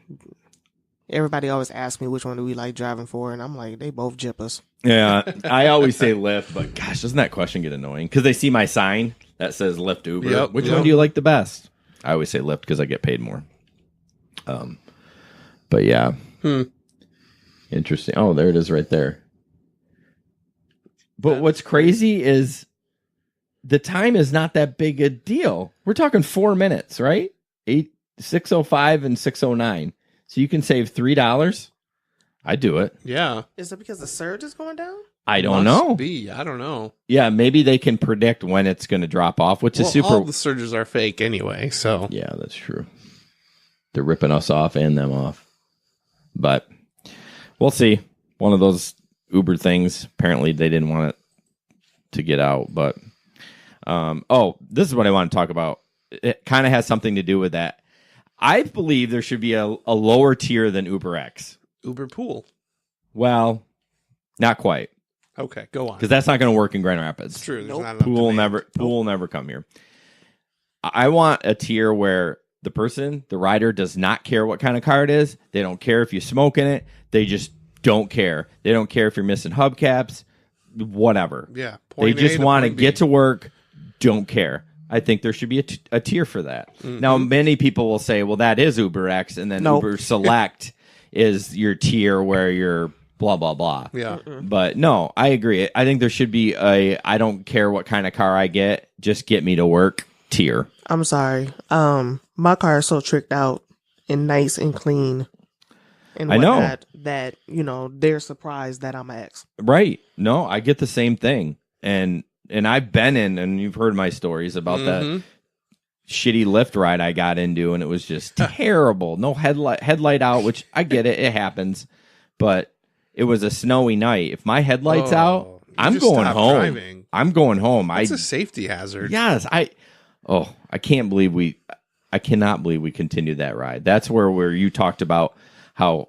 Everybody always asks me which one do we like driving for, and I'm like, they both jippers. Yeah, I always say Lyft, but gosh, doesn't that question get annoying? Because they see my sign that says Lyft Uber. Yep, Which one do you like the best? I always say Lyft because I get paid more. But yeah. Interesting. Oh, there it is right there. But what's crazy is the time is not that big a deal. We're talking 4 minutes, right? 6:05 and 6:09. So you can save $3. I do it. Yeah. Is it because the surge is going down? I don't Must know. be. I don't know. Yeah, maybe they can predict when it's going to drop off, which is super. All the surges are fake anyway, so. Yeah, that's true. They're ripping us off and them off. But we'll see. One of those Uber things. Apparently, they didn't want it to get out. But, this is what I want to talk about. It kind of has something to do with that. I believe there should be a lower tier than UberX. Uber Pool. Well, not quite. Okay, go on. Because that's not going to work in Grand Rapids. It's true. There's Nope. not enough Pool demand. will never come here. I want a tier where the rider, does not care what kind of car it is. They don't care if you smoke in it. They just don't care. They don't care if you're missing hubcaps, whatever. Yeah. They point A just want to point B. get to work, don't care. I think there should be a tier for that. Mm-hmm. Now, many people will say, well, that is UberX, and then Nope. Uber Select is your tier where you're blah, blah, blah. Yeah. But no, I agree. I think there should be I don't care what kind of car I get, just get me to work tier. I'm sorry. My car is so tricked out and nice and clean and I know. whatnot that, they're surprised that I'm an ex. Right. No, I get the same thing. And I've been in, and you've heard my stories about that shitty Lyft ride I got into, and it was just terrible. No headlight out, which I get it. It happens. But it was a snowy night. If my headlight's out, I'm just going stop home. driving. I'm going home. It's a safety hazard. Yes, I can't believe I cannot believe we continued that ride. That's where you talked about how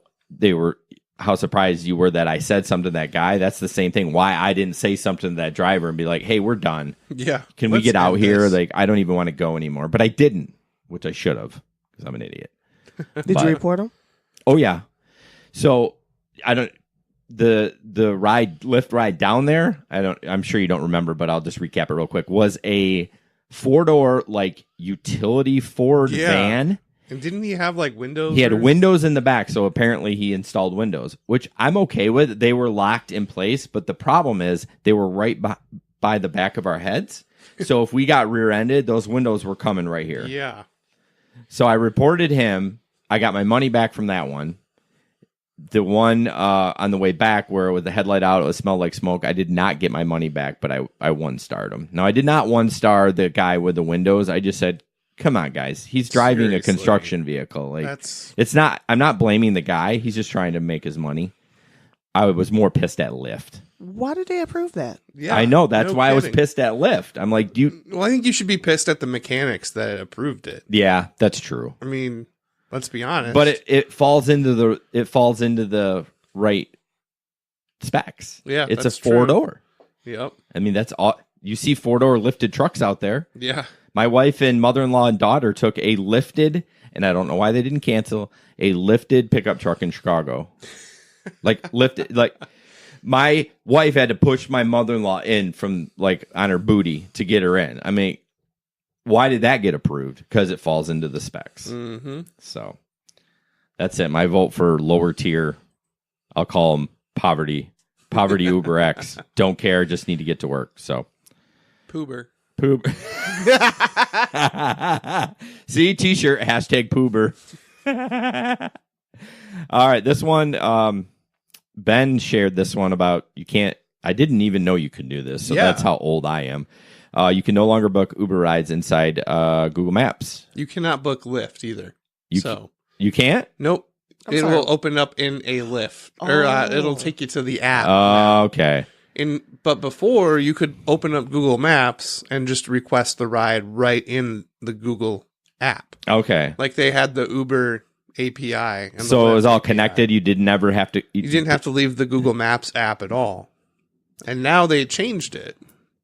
surprised you were that I said something to that guy. That's the same thing. Why I didn't say something to that driver and be like, "Hey, we're done. Yeah. Can we let's get out end here?" this. Like, I don't even want to go anymore. But I didn't, which I should have because I'm an idiot. Did you report him? Oh yeah. So the Lyft ride down there, I'm sure you don't remember, but I'll just recap it real quick. Was a 4-door like utility Ford van. And didn't he have like windows? He had windows in the back, so apparently he installed windows, which I'm okay with. They were locked in place, but the problem is they were right by the back of our heads. So if we got rear-ended, those windows were coming right here. Yeah. So I reported him. I got my money back from that one. The one on the way back where with the headlight out, it smelled like smoke. I did not get my money back, but I one-starred him. Now, I did not one-star the guy with the windows. I just said, come on, guys. He's driving Seriously. a construction vehicle. Like, That's- it's not. I'm not blaming the guy. He's just trying to make his money. I was more pissed at Lyft. Why did they approve that? Yeah. I know. That's no why I was kidding. pissed at Lyft. I'm like, Well, I think you should be pissed at the mechanics that approved it. yeah, that's true. I mean, let's be honest. But it falls into the right specs. Yeah, it's a that's true. 4-door. Yep. I mean, that's all. You see 4-door lifted trucks out there. Yeah. My wife and mother-in-law and daughter took a lifted, and I don't know why they didn't cancel, a lifted pickup truck in Chicago. Like, lifted, like, my wife had to push my mother-in-law in from, like, on her booty to get her in. I mean, why did that get approved? Because it falls into the specs. Mm-hmm. So, that's it. My vote for lower tier, I'll call them poverty Uber X. Don't care, just need to get to work. So, Poober. Poop. See, t-shirt, #Poober. All right, this one, Ben shared this one about I didn't even know you could do this, so that's how old I am. You can no longer book Uber rides inside Google Maps. You cannot book Lyft either. You can't? Nope. It sorry. will open up in a Lyft, or it'll take you to the app. Okay. But before, you could open up Google Maps and just request the ride right in the Google app. Okay. Like they had the Uber API. And So it was Lyft all API. connected. You did never have to. You didn't have to leave the Google Maps app at all. And now they changed it.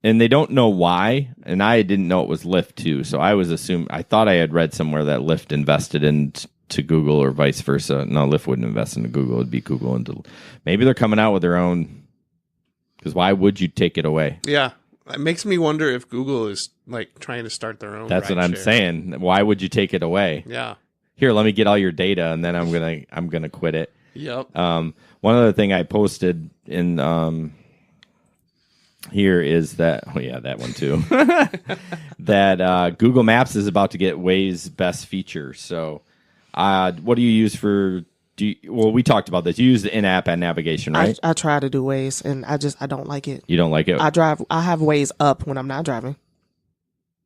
and they don't know why. And I didn't know it was Lyft too. So I thought I had read somewhere that Lyft invested into Google or vice versa. No, Lyft wouldn't invest into Google. It'd be Google into. Maybe they're coming out with their own. Because why would you take it away? Yeah. It makes me wonder if Google is like trying to start their own. That's what I'm saying. Why would you take it away? Yeah. Here, let me get all your data, and then I'm gonna quit it. Yep. One other thing I posted in here is that that one too. that Google Maps is about to get Waze best feature. So, what do you use for? We talked about this. You use the in-app and navigation, right? I try to do Waze, and I don't like it. You don't like it? I have Waze up when I'm not driving.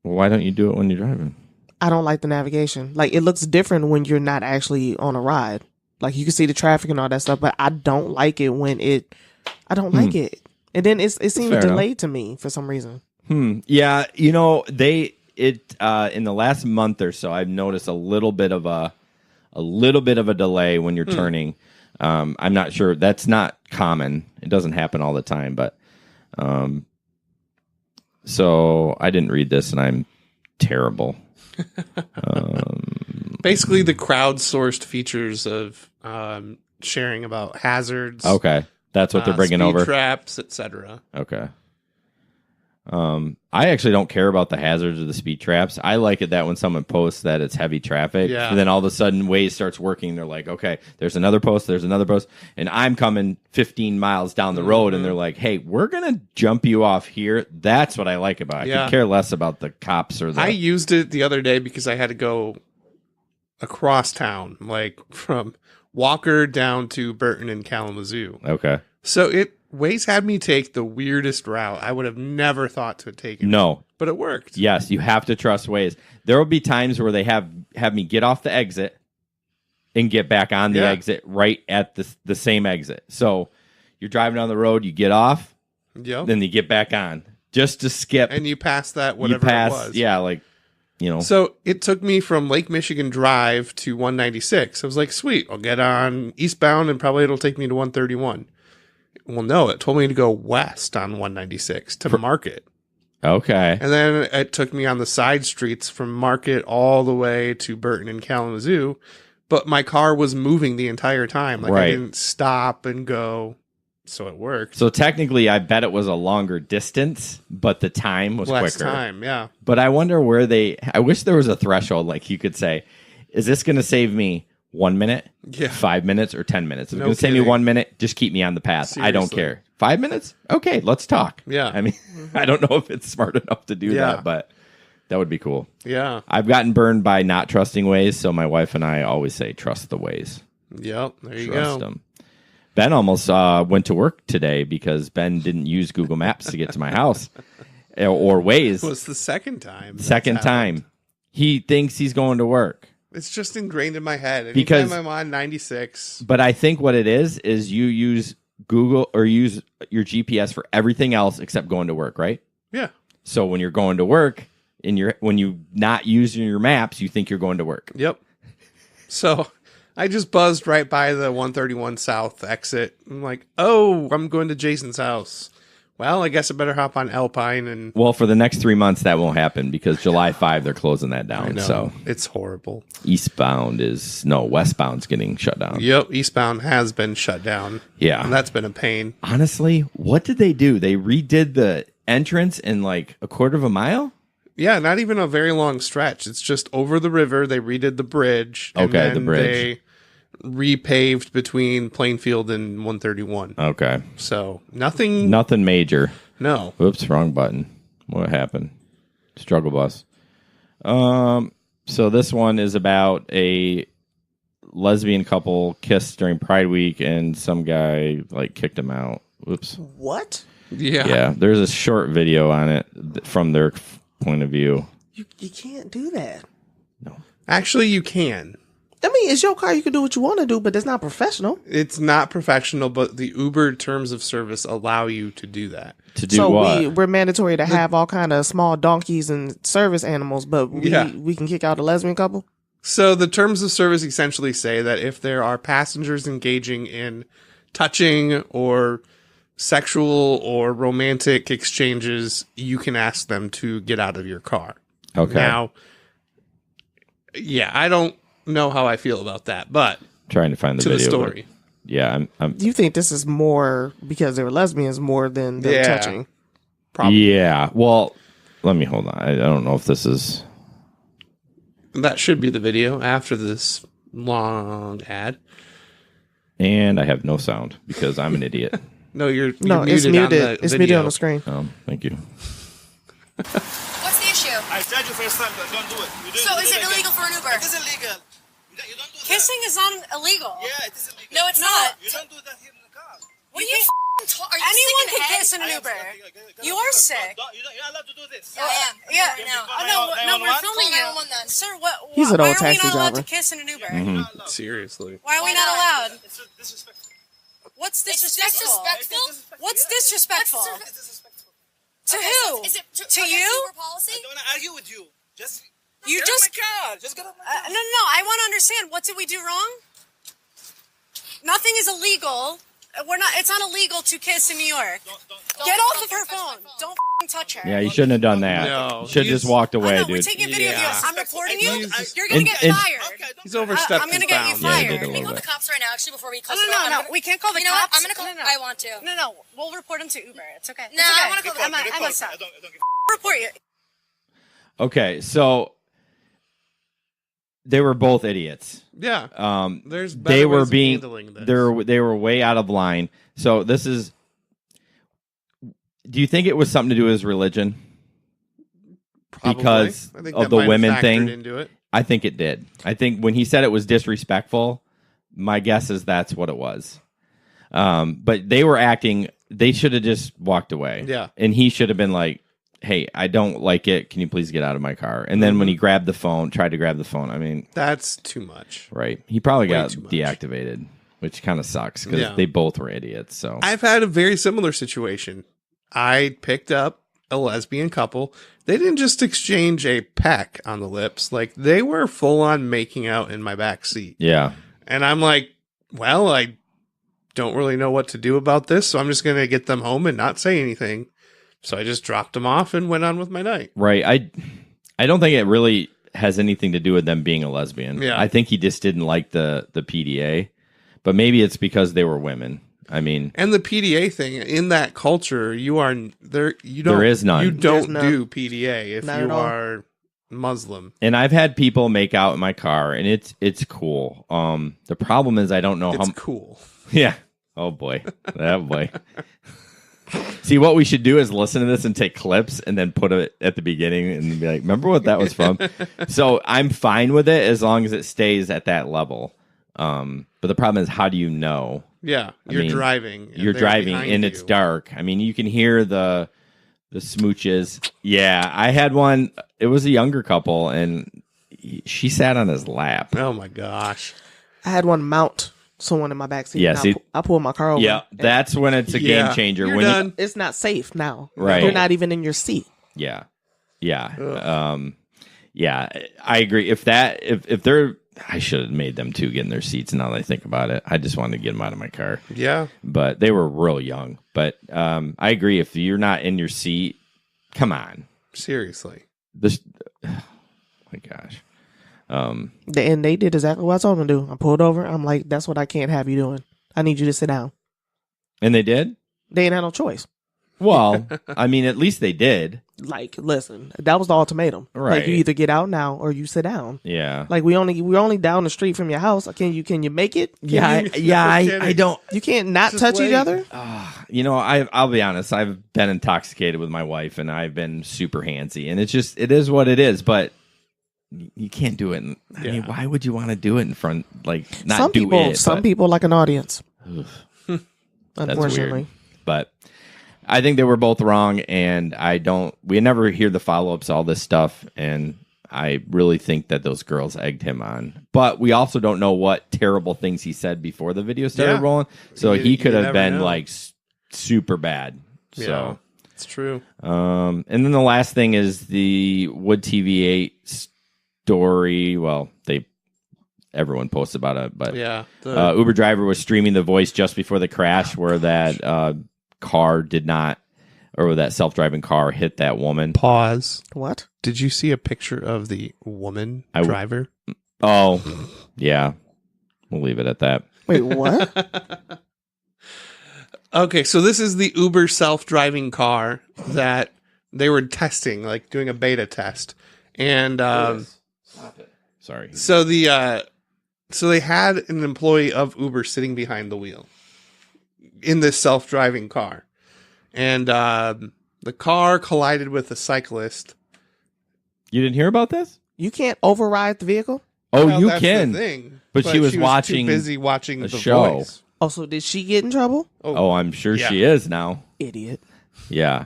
Well, why don't you do it when you're driving? I don't like the navigation. Like, it looks different when you're not actually on a ride. Like, you can see the traffic and all that stuff, but I don't like it when I don't like it. And then it seems delayed to me for some reason. Yeah, in the last month or so, I've noticed a little bit of a delay when you're turning. I'm not sure. That's not common. It doesn't happen all the time, but so I didn't read this, and I'm terrible. Basically, the crowdsourced features of sharing about hazards. Okay, that's what they're bringing speed over. Traps, etc. Okay. I actually don't care about the hazards or the speed traps. I like it that when someone posts that it's heavy traffic, and then all of a sudden Waze starts working. They're like, okay, there's another post, and I'm coming 15 miles down the road, and they're like, hey, we're going to jump you off here. That's what I like about it. I could care less about the cops or the... I used it the other day because I had to go across town, like from Walker down to Burton and Kalamazoo. Okay. So Waze had me take the weirdest route. I would have never thought to take it. No. But it worked. Yes, you have to trust Waze. There will be times where they have me get off the exit and get back on the exit right at the same exit. So you're driving down the road, you get off, then you get back on just to skip. And you pass that, whatever it was. Yeah, like, So it took me from Lake Michigan Drive to 196. I was like, sweet, I'll get on eastbound and probably it'll take me to 131. Well, no, it told me to go west on 196 to Market. Okay. And then it took me on the side streets from Market all the way to Burton and Kalamazoo. But my car was moving the entire time. Like, I didn't stop and go. So it worked. So technically, I bet it was a longer distance, but the time was less quicker. Time, yeah. But I wonder I wish there was a threshold. Like, you could say, is this going to save me 1 minute, 5 minutes, or 10 minutes? If it's going to save me 1 minute, just keep me on the path. Seriously. I don't care. 5 minutes? Okay, let's talk. Yeah. I mean, I don't know if it's smart enough to do that, but that would be cool. Yeah. I've gotten burned by not trusting Waze, so my wife and I always say, trust the Waze. Yep, there you Trust go. them. Ben almost went to work today because Ben didn't use Google Maps to get to my house or Waze. It was the second time. Second time. He thinks he's going to work. It's just ingrained in my head. Anytime Because I'm on 96. But I think what it is you use Google or use your GPS for everything else except going to work, right? Yeah. So when you're going to work, when you not using your maps, you think you're going to work. Yep. So I just buzzed right by the 131 South exit. I'm like, oh, I'm going to Jason's house. Well, I guess I better hop on Alpine and... Well, for the next 3 months, that won't happen because July 5, they're closing that down. I know. So it's horrible. Westbound's getting shut down. Yep, eastbound has been shut down. Yeah. And that's been a pain. Honestly, what did they do? They redid the entrance in like a quarter of a mile? Yeah, not even a very long stretch. It's just over the river. They redid the bridge. And Okay, then the bridge. They repaved between Plainfield and 131. Okay. So nothing major. No. Oops, wrong button. What happened? Struggle bus. So this one is about a lesbian couple kissed during Pride Week and some guy like kicked him out. Oops. What? Yeah. Yeah, there's a short video on it from their point of view. You can't do that. No. Actually, you can. I mean, it's your car. You can do what you want to do, but it's not professional. It's not professional, but the Uber terms of service allow you to do that. To do what? We're mandatory to have all kind of small donkeys and service animals, but we can kick out a lesbian couple? So the terms of service essentially say that if there are passengers engaging in touching or sexual or romantic exchanges, you can ask them to get out of your car. Okay. Now, yeah, I don't know how I feel about that, but Trying to find the to video. the story. But yeah, I'm Do you think this is more because they were lesbians more than them touching? Probably. Yeah. Well, let me hold on. I don't know if this is. That should be the video after this long ad. And I have no sound because I'm an idiot. No, you're No, muted it's muted. on the It's video. muted on the screen. Thank you. What's the issue? I said you first time, but don't do it. You do So you is do it again. illegal for an Uber? It is illegal. You don't do that. Kissing is not illegal. Yeah, it is illegal. No, it's not. You don't do that here in the car. What are you are you Anyone sick in can the head? kiss in an I am Uber. sick. You are sick. You're not allowed to do this. Yeah, I am. Yeah. Right now. No, we're filming you. 911 then. Sir, He's an why old are we taxi not allowed driver. to kiss in an Uber? Seriously. Why are we Why not not? allowed? It's disrespectful. What's It's disrespectful? disrespectful? What's disrespectful? It's disrespectful. To Okay, who? so is it To against you? Uber policy? I don't want to argue with you. Just You get just- out of my car. Just get out of my car. No. I want to understand. What did we do wrong? Nothing is illegal. We're not. It's not illegal to kiss in New York. Get off of her phone. Don't f***ing touch her. Yeah, you shouldn't have done that. No, Should have just he's- walked I away, know, we're dude. taking a video of you. Yeah. I'm reporting you. He's- You're gonna get and- fired. He's overstepped I'm gonna his get you bounds. Yeah, he fired. did a Can we little call the bit. cops right now, actually, before we close No, the no, door? no. We can't call the You know what? cops. I'm gonna call. No. I want to. No. We'll report him to Uber. It's okay. No, It's okay. I wanna call the- I'm a sub. I don't give Report you. Okay, so they were both idiots. Yeah. There's better They ways were of being handling this. they were way out of line. So this is. Do you think it was something to do with his religion? Probably. because I think of that the might have women factored thing? into it. I think it did. I think when he said it was disrespectful, my guess is that's what it was. But they were acting. They should have just walked away. Yeah. And he should have been like, "Hey, I don't like it. Can you please get out of my car?" And then when he grabbed the phone, tried to grab the phone, I mean, That's too much. right? He probably Way got too much. deactivated, which kind of sucks because Yeah. they both were idiots. So I've had a very similar situation. I picked up a lesbian couple. They didn't just exchange a peck on the lips. Like, they were full on making out in my back seat. yeah, And I'm like, well, I don't really know what to do about this, so I'm just going to get them home and not say anything. So I just dropped them off and went on with my night. right. I don't think it really has anything to do with them being a lesbian. Yeah. I think he just didn't like the PDA, but maybe it's because they were women. I mean, And the PDA thing, in that culture, you are there. You don't. There is none. You There's don't none. do PDA if Not you at all. are Muslim. and I've had people make out in my car, and it's cool. The problem is I don't know It's how. cool. Yeah. Oh boy. Oh boy. See, what we should do is listen to this and take clips and then put it at the beginning and be like, remember what that was from? So I'm fine with it as long as it stays at that level. But the problem is, how do you know? Yeah, I you're mean, driving. and You're they're driving behind and it's you. dark. I mean, you can hear the smooches. Yeah. I had one. It was a younger couple and she sat on his lap. Oh my gosh. I had one mount someone in my backseat. Yeah, and see- I pulled my car over. Yeah. and That's when it's a Yeah, game changer. you're When done. it's not safe now. Right. You're not even in your seat. Yeah. Yeah. Yeah, I agree. If they're, I should have made them two get in their seats now that I think about it. I just wanted to get them out of my car. Yeah. But they were real young. But I agree. If you're not in your seat, come on. Seriously. This, oh my gosh. And they did exactly what I told them to do. I pulled over. I'm like, that's what I can't have you doing. I need you to sit down. And they did? They ain't had no choice. Well, I mean, at least they did. Like, listen, that was the ultimatum. Right. Like, you either get out now or you sit down. Yeah. Like, we're only down the street from your house. Can you make it? I don't. You can't not Just touch wait. each other. You know, I'll be honest. I've been intoxicated with my wife, and I've been super handsy, and it is what it is. But you can't do it. I mean, Yeah. why would you want to do it in front? Like, not Some do people, it. some but- people like an audience. That's Unfortunately, weird. But I think they were both wrong, and we never hear the follow-ups, all this stuff, and I really think that those girls egged him on. But we also don't know what terrible things he said before the video started Yeah. rolling, so You- he could you have never been know. like super bad. Yeah. So, It's true. and then the last thing is the Wood TV8 story. Well, everyone posts about it, but Yeah. The Uber driver was streaming the voice just before the crash where that car did not, or that self-driving car hit that woman. Pause. What? Did you see a picture of the woman driver? Oh, yeah. We'll leave it at that. Wait, what? Okay, so this is the Uber self-driving car that they were testing, like doing a beta test. And Stop it. Sorry. so they had an employee of Uber sitting behind the wheel in this self-driving car. And the car collided with a cyclist. You didn't hear about this? You can't override the vehicle? Oh, Well, you that's the can. thing. But she was too watching busy watching a the show. voice. Oh, so did she get in trouble? Oh, I'm sure Yeah. she is now. Idiot. Yeah.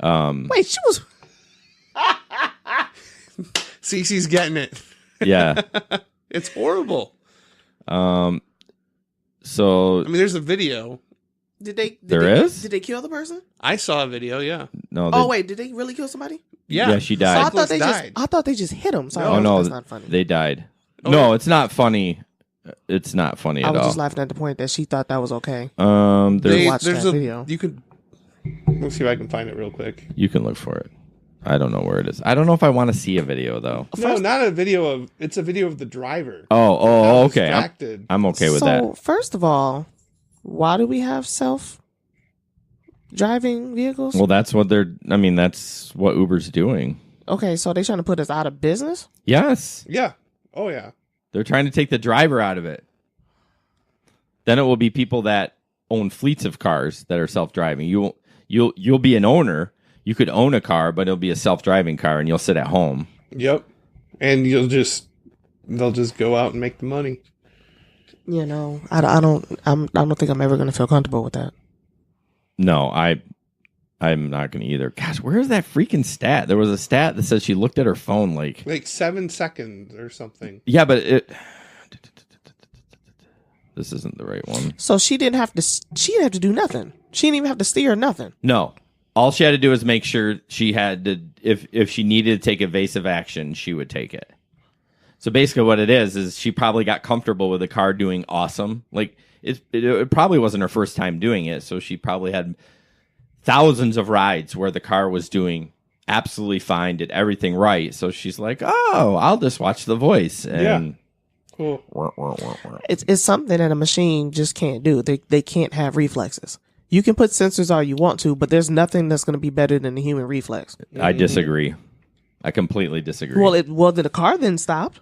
Wait, she was... Cece's getting it. Yeah. It's horrible. So I mean, there's a video. Did they is? they kill the person? I saw a video, yeah. no. Oh, wait, did they really kill somebody? Yeah, she So I died. thought died. I thought they just hit him. So Oh no, that's not funny. they died. Oh, No, yeah. it's not funny. It's not funny I at was all. just laughing at the point that she thought that was okay. There's, watch there's that a video. You could. Let's see if I can find it real quick. you can look for it. I don't know where it is. I don't know if I want to see a video though. No, not a video of. It's a video of the driver. Oh, okay. Distracted. I'm okay with so, that. first of all, why do we have self-driving vehicles? Well, that's what that's what Uber's doing. Okay, so they trying to put us out of business? Yes. Yeah. Oh yeah. They're trying to take the driver out of it. Then it will be people that own fleets of cars that are self-driving. You'll be an owner. You could own a car, but it'll be a self-driving car, and you'll sit at home. Yep. And they'll just go out and make the money. You know, I don't think I'm ever going to feel comfortable with that. No, I'm not going to either. Gosh, where is that freaking stat? There was a stat that says she looked at her phone like 7 seconds or something. yeah, but this isn't the right one. So she didn't have to do nothing. She didn't even have to steer or nothing. No. All she had to do was make sure she had to, if she needed to take evasive action, she would take it. So basically what it is she probably got comfortable with the car doing awesome. Like it probably wasn't her first time doing it. So she probably had thousands of rides where the car was doing absolutely fine, did everything right. So she's like, oh, I'll just watch the voice. And Cool. It's something that a machine just can't do. They can't have reflexes. You can put sensors all you want to, but there's nothing that's going to be better than the human reflex. I disagree. I completely disagree. Well, the car then stopped.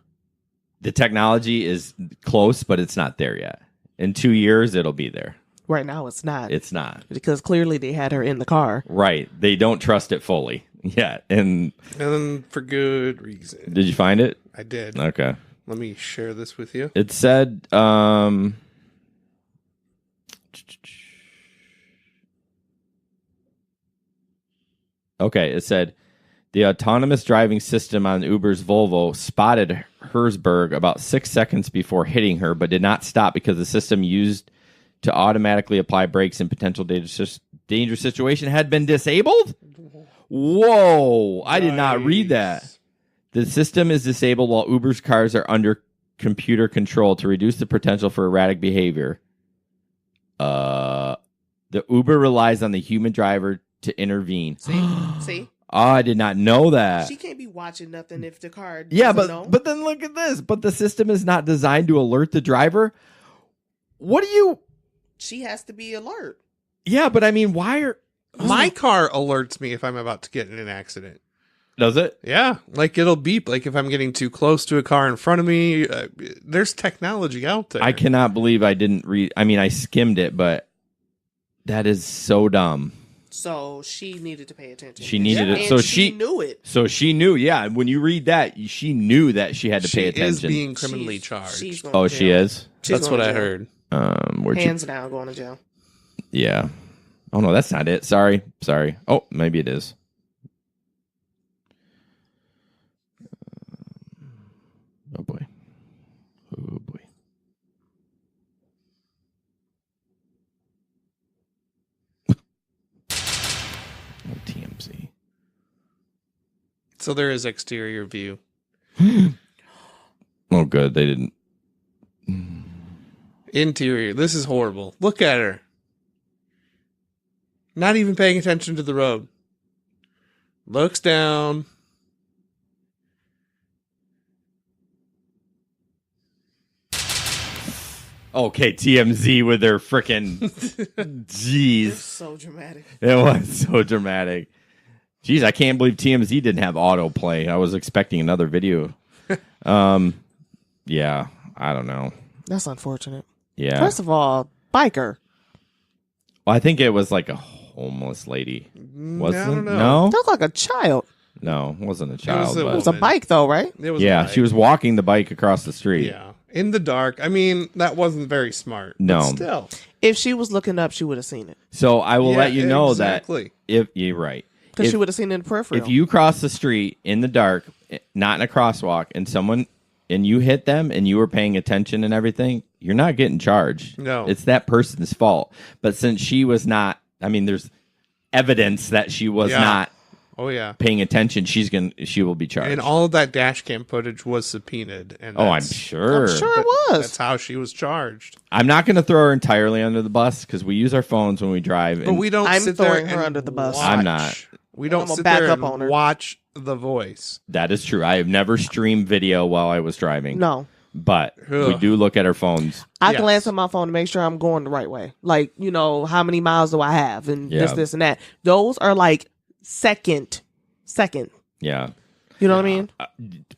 The technology is close, but it's not there yet. In 2 years, it'll be there. Right now, it's not. It's not. Because clearly they had her in the car. Right. They don't trust it fully yet. And for good reason. did you find it? I did. Okay. Let me share this with you. It said, okay, it said, the autonomous driving system on Uber's Volvo spotted Herzberg about 6 seconds before hitting her, but did not stop because the system used to automatically apply brakes in potential dangerous situation had been disabled? Whoa, I did not read that. The system is disabled while Uber's cars are under computer control to reduce the potential for erratic behavior. The Uber relies on the human driver to intervene. See? Oh, I did not know that. She can't be watching nothing if the car Yeah, doesn't know. but then look at this. But the system is not designed to alert the driver. What do you... She has to be alert. Yeah, but I mean, why are... My car alerts me if I'm about to get in an accident. Does it? Yeah, like it'll beep like if I'm getting too close to a car in front of me. There's technology out there. I cannot believe I didn't read... I mean, I skimmed it, but that is so dumb. So she needed to pay attention. She needed it. And So she knew it. So she knew, yeah. When you read that, she knew that she had to pay She is attention. being criminally charged. She's going Oh, to she jail. is? She's That's going what to I jail. heard. Where'd Hands down, going to jail. Yeah. Oh, no, that's not it. Sorry. Oh, maybe it is. Oh, boy. Oh, boy. Oh, TMZ. So there is exterior view. Oh, good. They didn't. Interior. This is horrible. Look at her. Not even paying attention to the road. Looks down. Okay, TMZ with their frickin' jeez. So dramatic. It was so dramatic. Jeez, I can't believe TMZ didn't have autoplay. I was expecting another video. Yeah, I don't know. That's unfortunate. Yeah. First of all, biker. Well, I think it was like a homeless lady. Wasn't I don't know. No? Looked like a child. No, it wasn't a child. a It but was a bike, though, right? It was yeah, a bike. she was walking the bike across the street. Yeah. In the dark. I mean, that wasn't very smart. No. But still. If she was looking up, she would have seen it. So I will Yeah, let you know exactly. that if you're right. Because If- she would have seen it in the peripheral. If you cross the street in the dark, not in a crosswalk, and you hit them and you were paying attention and everything, you're not getting charged. No. It's that person's fault. But since she was not, I mean, there's evidence that she was Yeah. not Oh, yeah. paying attention, she will be charged. And all of that dash cam footage was subpoenaed. And I'm that's- sure. I'm sure it was. That's how she was charged. I'm not going to throw her entirely under the bus because we use our phones when we drive. But and we don't I'm sit there throwing her and under the bus. watch. I'm not. We don't I'm gonna sit back there up and on her. watch The Voice. That is true. I have never streamed video while I was driving. No. But we Ugh. do look at our phones. I Yes. glance at my phone to make sure I'm going the right way. Like, how many miles do I have? And Yeah. this, and that. Those are like second. Yeah. You know what I mean?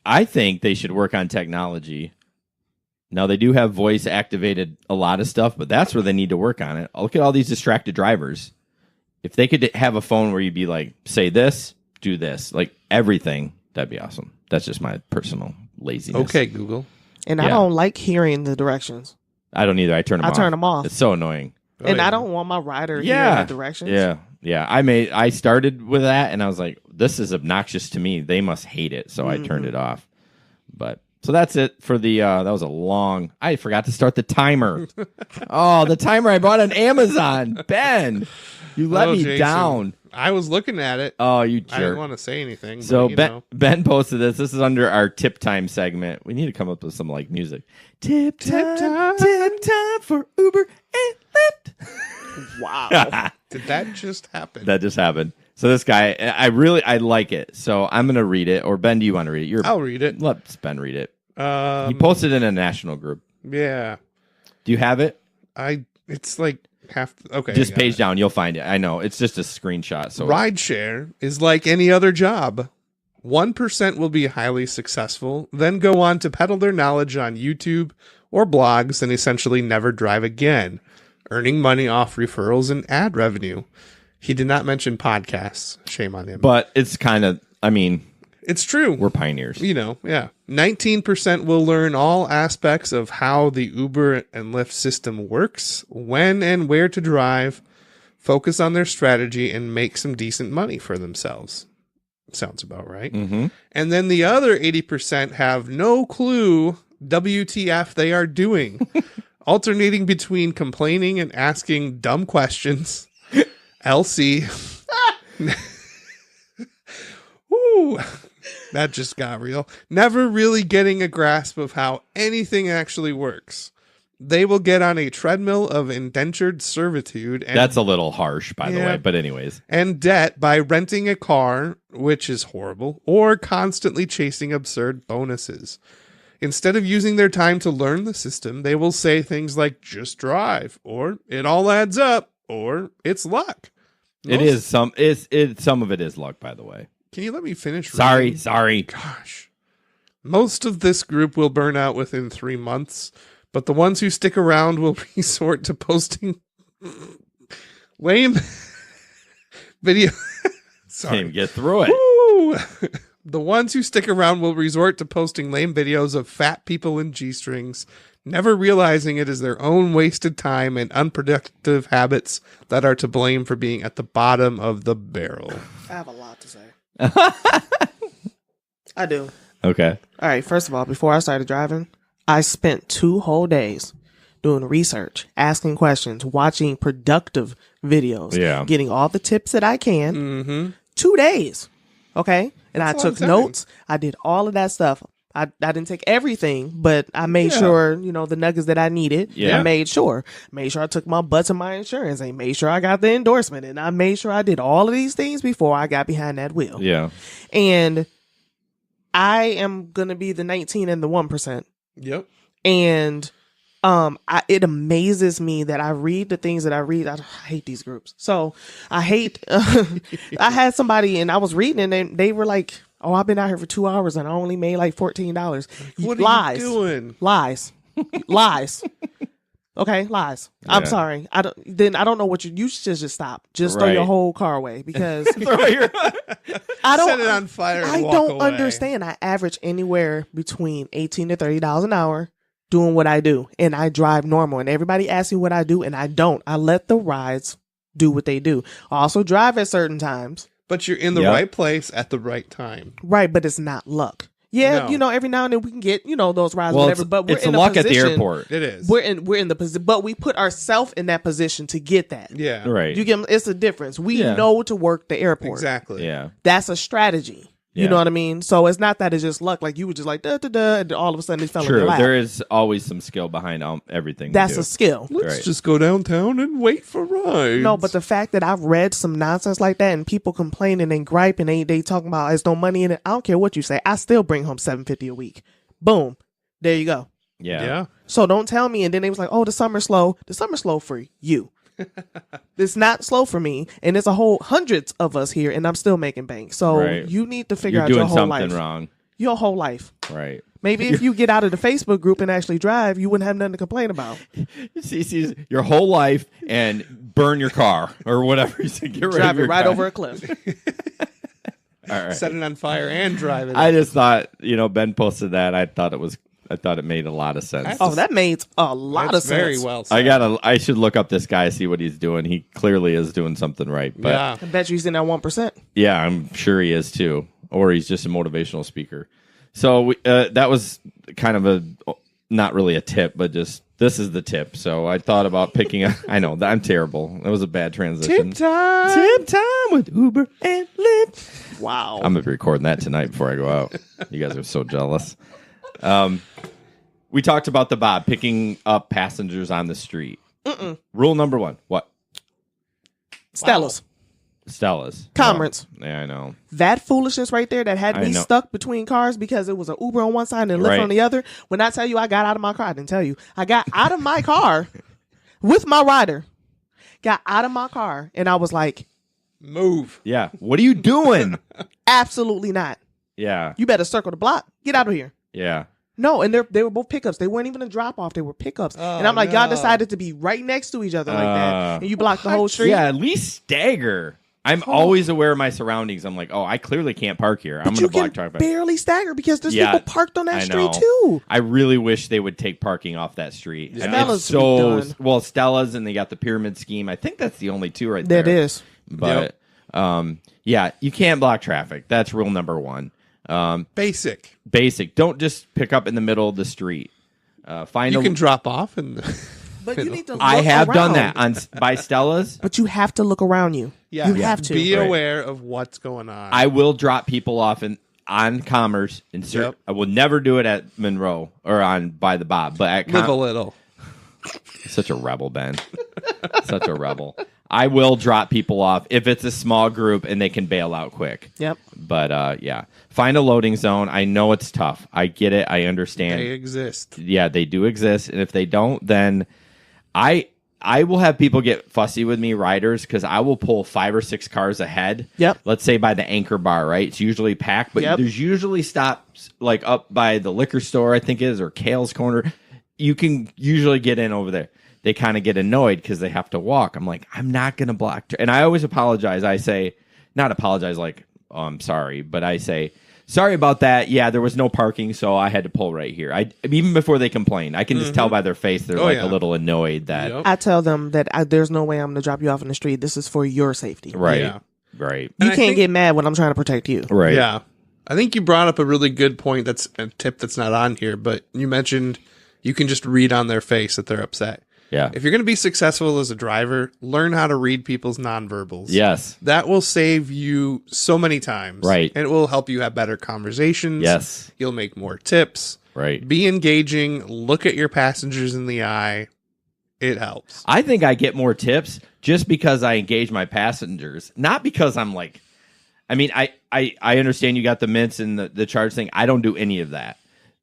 I think they should work on technology. Now, they do have voice activated a lot of stuff, but that's where they need to work on it. Look at all these distracted drivers. If they could have a phone where you'd be like, say this, do this, like everything, that'd be awesome. That's just my personal laziness. Okay, Google. And I Yeah. don't like hearing the directions. I don't either. I turn them off. I turn them off. It's so annoying. Oh, And yeah. I don't want my rider Yeah. hearing the directions. Yeah. Yeah. I started with that and I was like, this is obnoxious to me. They must hate it. So I turned it off. But so that's it for the that was a long I forgot to start the timer. Oh, the timer I bought on Amazon. Ben, you let Oh, me Jason. down. I was looking at it. Oh, you I didn't jerk. want to say anything. So but, Ben posted this. This is under our tip time segment. We need to come up with some like music. Tip time for Uber and Lyft. Wow. did that just happen? That just happened. So this guy, I like it. So I'm gonna read it. Or Ben, do you want to read it? I'll read it. Let Ben read it. Um, He posted in a national group. Yeah. Do you have it? It's like half. Okay. Just I got page it. down. You'll find it. I know. It's just a screenshot. So Rideshare is like any other job. 1% will be highly successful, then go on to peddle their knowledge on YouTube or blogs and essentially never drive again, earning money off referrals and ad revenue. He did not mention podcasts. Shame on him. but it's kind of. I mean, it's true. we're pioneers. Yeah. 19% will learn all aspects of how the Uber and Lyft system works, when and where to drive, focus on their strategy, and make some decent money for themselves. Sounds about right. Mm-hmm. And then the other 80% have no clue WTF they are doing, alternating between complaining and asking dumb questions. LC. Ooh, that just got real. Never really getting a grasp of how anything actually works. They will get on a treadmill of indentured servitude and That's a little harsh, by the Yeah. way. But anyways, and debt by renting a car, which is horrible, or constantly chasing absurd bonuses. Instead of using their time to learn the system, they will say things like, just drive, or it all adds up, or it's luck. it is some. Some of it is luck, by the way. Can you let me finish? Sorry. reading? Gosh. Most of this group will burn out within 3 months, but the ones who stick around will resort to posting lame video. Can't Sorry. even get through it. Woo! The ones who stick around will resort to posting lame videos of fat people in G-strings, never realizing it is their own wasted time and unproductive habits that are to blame for being at the bottom of the barrel. I have a lot to say. I do. Okay. All right. First of all, before I started driving, I spent 2 whole days doing research, asking questions, watching productive videos, Yeah. getting all the tips that I can. Mm-hmm. 2 days. Okay. And That's I a lot took of time. notes. I did all of that stuff. I didn't take everything, but I made sure, the nuggets that I needed. Yeah. I made sure I took my butt to my insurance and made sure I got the endorsement, and I made sure I did all of these things before I got behind that wheel. Yeah. And I am going to be the 19 and the 1%. Yep. And it amazes me that I read the things that I read. I hate these groups. So I hate, I had somebody and I was reading and they were like, oh, I've been out here for 2 hours and I only made like $14. What Lies. are you doing? Lies. Lies. Okay, lies. I'm sorry. I don't know what you should just stop. Just throw your whole car away because I don't set it on fire. And I walk don't away. understand. I average anywhere between $18 to $30 an hour doing what I do, and I drive normal. And everybody asks me what I do, and I don't. I let the rides do what they do. I also drive at certain times. But you're in the right place at the right time. Right, but it's not luck. Yeah, No. every now and then we can get, those rides, Well, whatever. But we're it's in the a luck position, at the airport. It is. We're in the position, but we put ourselves in that position to get that. Yeah. Right. You get it's a difference. We know to work the airport. Exactly. Yeah. That's a strategy. You Yeah. know what I mean? So it's not that it's just luck. Like you were just like da da da, and all of a sudden it fell in True. your lap. There is always some skill behind everything. That's we do. a skill. Let's Right. just go downtown and wait for rides. No, but the fact that I've read some nonsense like that and people complaining and griping, they talking about there's no money in it. I don't care what you say. I still bring home $750 a week. Boom. There you go. Yeah. Yeah. So don't tell me. And then they was like, oh, the summer's slow. The summer's slow for you. It's not slow for me. And there's a whole hundreds of us here and I'm still making bank. So Right. you need to figure You're out doing your whole something life. wrong. Your whole life. Right. Maybe if you get out of the Facebook group and actually drive, you wouldn't have nothing to complain about. CC's your whole life and burn your car or whatever. You said, get rid Drive of it your right car. over a cliff. All right. Set it on fire and drive it. I just thought, Ben posted that. I thought it made a lot of sense. Oh, that made a lot of That's sense. very well said. I should look up this guy, see what he's doing. He clearly is doing something right. But Yeah. I bet you he's in that 1%. yeah, I'm sure he is too. Or he's just a motivational speaker. So that was kind of a, not really a tip, but just, this is the tip. So I thought about picking a, I know, I'm terrible. That was a bad transition. Tip time. Tip time with Uber and Lyft. Wow. I'm going to be recording that tonight before I go out. You guys are so jealous. We talked about the Bob picking up passengers on the street. Rule number 1. What? Stella's. Stella's. Comrades. Oh, yeah, I know. That foolishness right there that had I me know. stuck between cars because it was an Uber on one side and a Lyft Right. on the other. When I tell you I got out of my car, I didn't tell you. I got out of my car with my rider. Got out of my car and I was like, Move. Yeah. What are you doing? absolutely not. Yeah. You better circle the block. Get out of here. Yeah. No, and they were both pickups. They weren't even a drop off. They were pickups. And I'm like, y'all decided to be right next to each other like that, and you blocked the whole street. Yeah, at least stagger. I'm always aware of my surroundings. I'm like, oh, I clearly can't park here. I'm But going you to block can traffic. barely stagger because there's Yeah, people parked on that I street know. too. I really wish they would take parking off that street. I mean, Stella's it's so be done. well, Stella's, and they got the pyramid scheme. I think that's the only two right there. That is. But yeah, you can't block traffic. That's rule number 1. Basic. Basic. Don't just pick up in the middle of the street. Find You a. can drop off and But you need to look I have done around. that on by Stella's. But you have to look around you. yeah, You have to. be Right. aware of what's going on. I will drop people off on Commerce. Yep. I will never do it at Monroe or on by the Bob, but at live a little. such a rebel, Ben. Such a rebel. I will drop people off if it's a small group and they can bail out quick. Yep. But yeah, find a loading zone. I know it's tough. I get it. I understand. They exist. Yeah, they do exist, and if they don't, then I will have people get fussy with me, riders, because I will pull 5 or 6 cars ahead. Yep. Let's say by the anchor bar, right? It's usually packed, but Yep. there's usually stops like up by the liquor store, I think it is, or Kale's Corner. You can usually get in over there. They kind of get annoyed because they have to walk. I'm like, I'm not going to block. And I always apologize. I say, not apologize like, oh, I'm sorry, but I say, sorry about that. Yeah, there was no parking, so I had to pull right here. Even before they complain, I can just tell by their face they're a little annoyed that. Yep. I tell them that there's no way I'm going to drop you off in the street. This is for your safety. Right. Yeah. Right. You I can't think- get mad when I'm trying to protect you. Right. Yeah. I think you brought up a really good point. That's a tip that's not on here, but you mentioned you can just read on their face that they're upset. Yeah. If you're going to be successful as a driver, learn how to read people's nonverbals. Yes. That will save you so many times. Right. And it will help you have better conversations. Yes. You'll make more tips. Right. Be engaging. Look at your passengers in the eye. It helps. I think I get more tips just because I engage my passengers, not because I'm like, I mean, I understand you got the mints and the charge thing. I don't do any of that,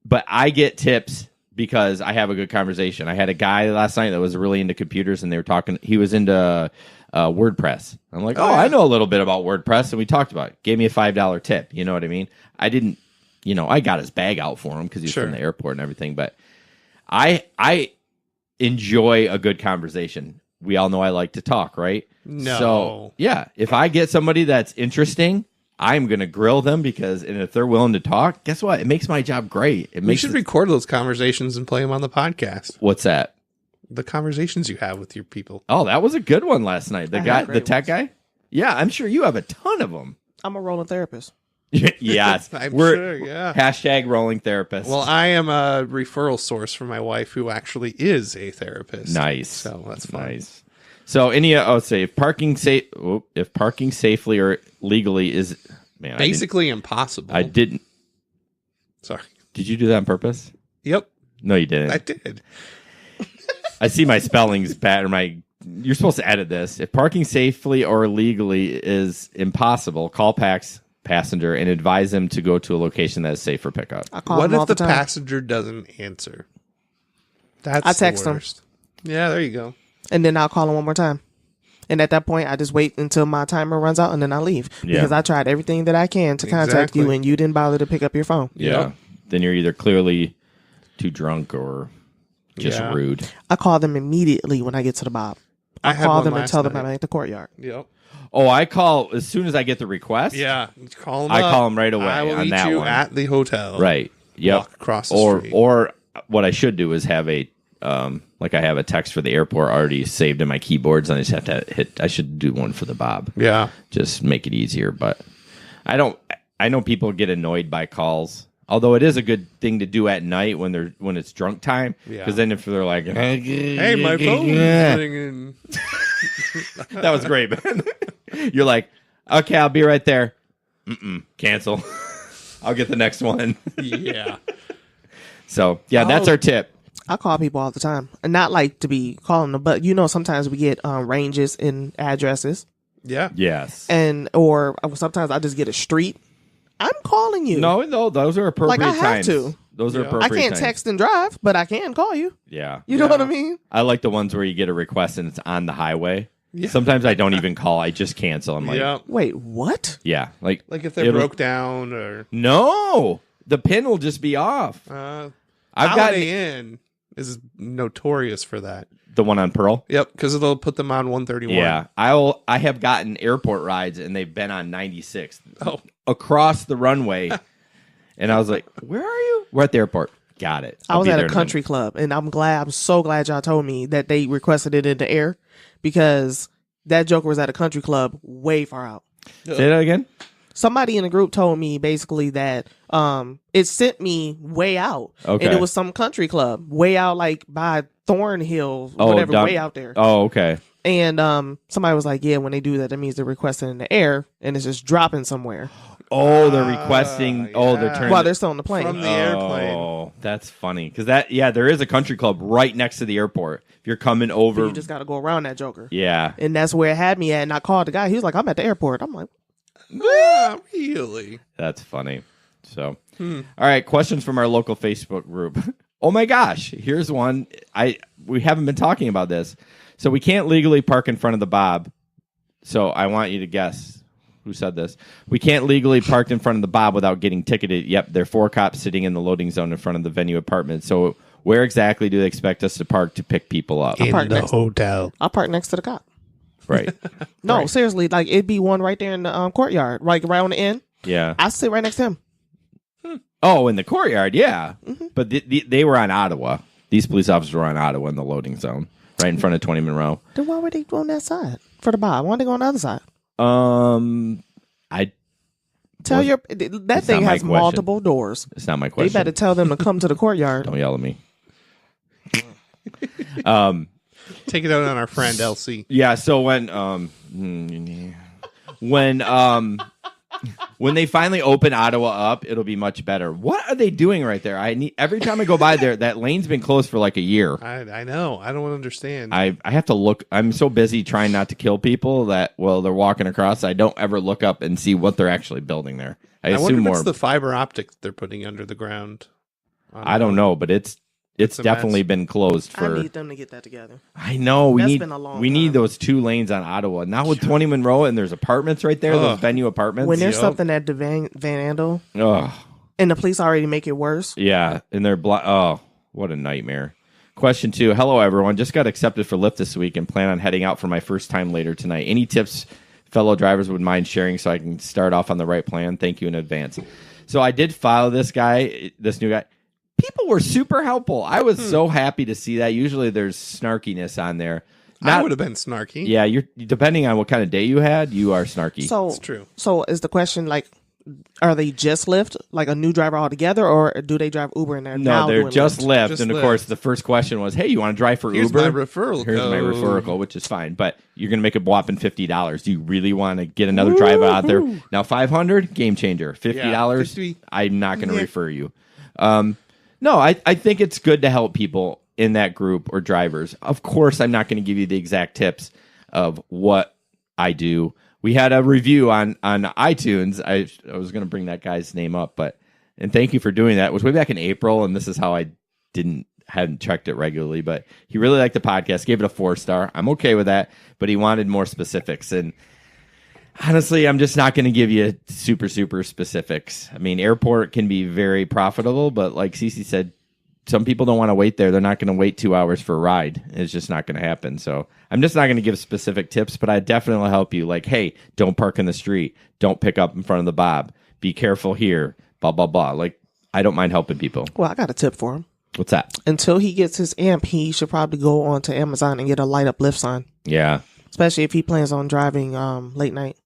but I get tips because I have a good conversation. I had a guy last night that was really into computers, and they were talking. He was into WordPress. I'm like, I know a little bit about WordPress, and we talked about it. Gave me a $5 tip. You know what I mean? I didn't, I got his bag out for him because he's from the airport and everything. But I enjoy a good conversation. We all know I like to talk, right? No. So, yeah, if I get somebody that's interesting, I'm going to grill them and if they're willing to talk, guess what? It makes my job great. We should record those conversations and play them on the podcast. What's that? The conversations you have with your people. Oh, that was a good one last night. The tech guy? Yeah, I'm sure you have a ton of them. I'm a rolling therapist. Yes. We're sure, yeah. Hashtag rolling therapist. Well, I am a referral source for my wife who actually is a therapist. Nice. So that's fun. Nice. So if parking safely or legally is basically impossible. I didn't. Sorry. Did you do that on purpose? Yep. No, you didn't. I did. I see my spellings bad or you're supposed to edit this. If parking safely or legally is impossible, call passenger and advise them to go to a location that is safe for pickup. What if the passenger doesn't answer? I text the worst. Yeah, there you go. And then I'll call him one more time. And at that point, I just wait until my timer runs out and then I leave. Because I tried everything that I can to contact you and you didn't bother to pick up your phone. Yeah. Yep. Then you're either clearly too drunk or just rude. I call them immediately when I get to the Bob. I call them and tell them I'm at the courtyard. Yep. Oh, I call as soon as I get the request. Yeah. Call them I call them right away. I will meet you at the hotel. Right. Yep. Walk across the street. Or what I should do is have a I have a text for the airport already saved in my keyboards, and I just have to I should do one for the Bob. Yeah. Just make it easier. But I know people get annoyed by calls. Although it is a good thing to do at night when it's drunk time. Because then if they're like, hey, my phone's ringing. That was great, man. You're like, okay, I'll be right there. Cancel. I'll get the next one. Yeah. So, yeah, that's our tip. I call people all the time. And not like to be calling them, but sometimes we get ranges and addresses. Yeah. Yes. Or sometimes I just get a street. I'm calling you. No, those are appropriate times. Like I have to. Those are appropriate I can't times. text and drive, but I can call you. Yeah. You know what I mean? I like the ones where you get a request and it's on the highway. Yeah. Sometimes I don't even call. I just cancel. I'm like, wait, what? Yeah. Like if they broke down or... No. The pin will just be off. I've got Inn is notorious for that. The one on Pearl? Yep, because they'll put them on 131. Yeah. I have gotten airport rides and they've been on 96. Oh. Across the runway. And I was like, where are you? We're at the airport. Got it. I was at a country club, and I'm so glad y'all told me that they requested it in the air, because that joker was at a country club way far out. Say that again? Somebody in the group told me basically that it sent me way out. Okay. And it was some country club way out, like by Thornhill, whatever, way out there. Oh, okay. And somebody was like, yeah, when they do that, that means they're requesting in the air and it's just dropping somewhere. Oh, they're requesting. Oh, they're turning. While they're still on the plane. From the airplane. Oh, that's funny. Because there is a country club right next to the airport. If you're coming over. You just got to go around that joker. Yeah. And that's where it had me at. And I called the guy. He was like, I'm at the airport. I'm like, yeah, really? That's funny. So, all right. Questions from our local Facebook group. Oh my gosh. Here's one. We haven't been talking about this. So we can't legally park in front of the Bob. So I want you to guess who said this. We can't legally park in front of the Bob without getting ticketed. Yep, there are 4 cops sitting in the loading zone in front of the venue apartment. So where exactly do they expect us to park to pick people up? In the hotel. I'll park next to the cop. Right. No, right. Seriously, like it'd be one right there in the courtyard, right on the end. Yeah. I sit right next to him. Oh, in the courtyard, yeah. Mm-hmm. But they were on Ottawa. These police officers were on Ottawa in the loading zone, right in front of 20 Monroe. Then why were they on that side for the Bob? Why didn't they go on the other side? I tell that thing has multiple doors. It's not my question. They better tell them to come to the courtyard. Don't yell at me. Take it out on our friend LC. Yeah. So when they finally open Ottawa up, it'll be much better. What are they doing right there? Every time I go by there, that lane's been closed for like a year. I know. I don't understand. I have to look. I'm so busy trying not to kill people that while they're walking across, I don't ever look up and see what they're actually building there. I wonder assume if more. it's the fiber optic they're putting under the ground. I don't know, but it's definitely been closed for. I need them to get that together. I know That's been a long we need time. those 2 lanes on Ottawa now with 20 Monroe and there's apartments right there. Those venue apartments. When there's something at the Van Andel, and the police already make it worse. Yeah, and they're what a nightmare. Question 2. Hello, everyone. Just got accepted for Lyft this week and plan on heading out for my first time later tonight. Any tips fellow drivers would mind sharing so I can start off on the right plan? Thank you in advance. So I did follow this new guy. People were super helpful. I was so happy to see that. Usually there's snarkiness on there. I would have been snarky. Yeah, you're depending on what kind of day you had, you are snarky. So It's true. So is the question like, are they just Lyft, like a new driver altogether, or do they drive Uber and they're No, now they're doing just Lyft. Just And of Lyft. course, the first question was, "Hey, you want to drive for Here's Uber?" my referral Here's my code. referral code, which is fine, but you're going to make a whopping $50. Do you really want to get another driver out there? Now, $500, game changer. $50, $50. I'm not going to refer you. No, I think it's good to help people in that group or drivers. Of course, I'm not going to give you the exact tips of what I do. We had a review on iTunes. I was going to bring that guy's name up, and thank you for doing that. It was way back in April, and this is how I hadn't checked it regularly, but he really liked the podcast, gave it a 4-star. I'm okay with that, but he wanted more specifics. And honestly, I'm just not going to give you super, super specifics. I mean, airport can be very profitable, but like Cece said, some people don't want to wait there. They're not going to wait 2 hours for a ride. It's just not going to happen. So I'm just not going to give specific tips, but I definitely will help you. Like, hey, don't park in the street. Don't pick up in front of the Bob. Be careful here. Blah, blah, blah. Like, I don't mind helping people. Well, I got a tip for him. What's that? Until he gets his amp, he should probably go on to Amazon and get a light up Lyft sign. Yeah. Especially if he plans on driving late night.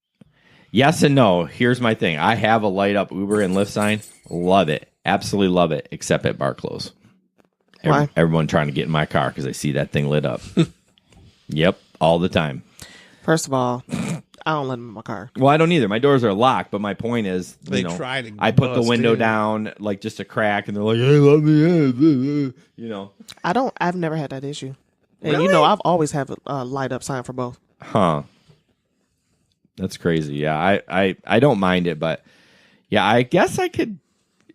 Yes and no. Here's my thing. I have a light up Uber and Lyft sign. Love it. Absolutely love it, except at bar close. Why? Everyone trying to get in my car because they see that thing lit up. Yep, all the time. First of all, I don't let him in my car. Well, I don't either. My doors are locked, but my point is, They try to I put the bust window in. down, like just a crack, and they're like, "Hey, let me in." I've never had that issue. And Really? I've always had a light up sign for both. Huh. That's crazy. Yeah, I don't mind it, but yeah, I guess I could.